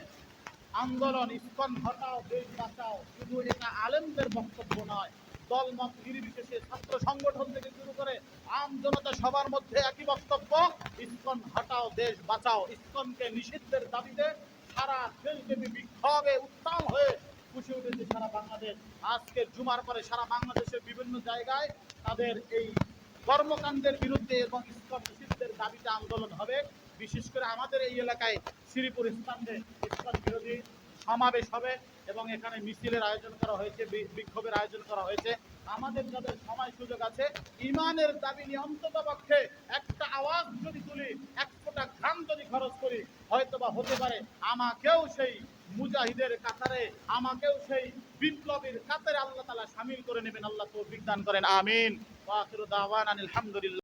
আন্দোলন, ইসকন হটাও দেশ বাঁচাও, শুধু এটা আলেমদের বক্তব্য নয়, দলমত নির্বিশেষে ছাত্র সংগঠন থেকে শুরু করে আম জনতা সবার মধ্যে একই বক্তব্য, ইসকন হটাও দেশ বাঁচাও। ইসকনকে নিষিদ্ধের দাবিতে সারা দেশব্যাপী বিক্ষোভে উত্তাল হয়ে ফুসে উঠেছে সারা বাংলাদেশ। আজকের জুমার পরে সারা বাংলাদেশের বিভিন্ন জায়গায় তাদের এই কর্মকাণ্ডের বিরুদ্ধে এবং ইসলাম নিষিদ্ধের দাবিতে আন্দোলন হবে। বিশেষ করে আমাদের এই এলাকায় শ্রীপুর স্থানে ইসলাম বিরোধী সমাবেশ হবে এবং এখানে মিছিলের আয়োজন করা হয়েছে, বিক্ষোভের আয়োজন করা হয়েছে। আমাদের যাদের সময় সুযোগ আছে, ইমানের দাবি নিয়ে অন্তত পক্ষে একটা আওয়াজ যদি তুলি, এক ফোঁটা ঘাম যদি খরচ করি, হয়তোবা হতে পারে আমাকেও সেই মুজাহিদের কাতারে, আমাকেও সেই বিপ্লবীর কাতারে আল্লাহ তাআলা শামিল করে নেবেন। আল্লাহ তৌফিক দান করেন, আমিন। ওয়া আখিরু দাওয়ানা আলহামদুলিল্লাহ।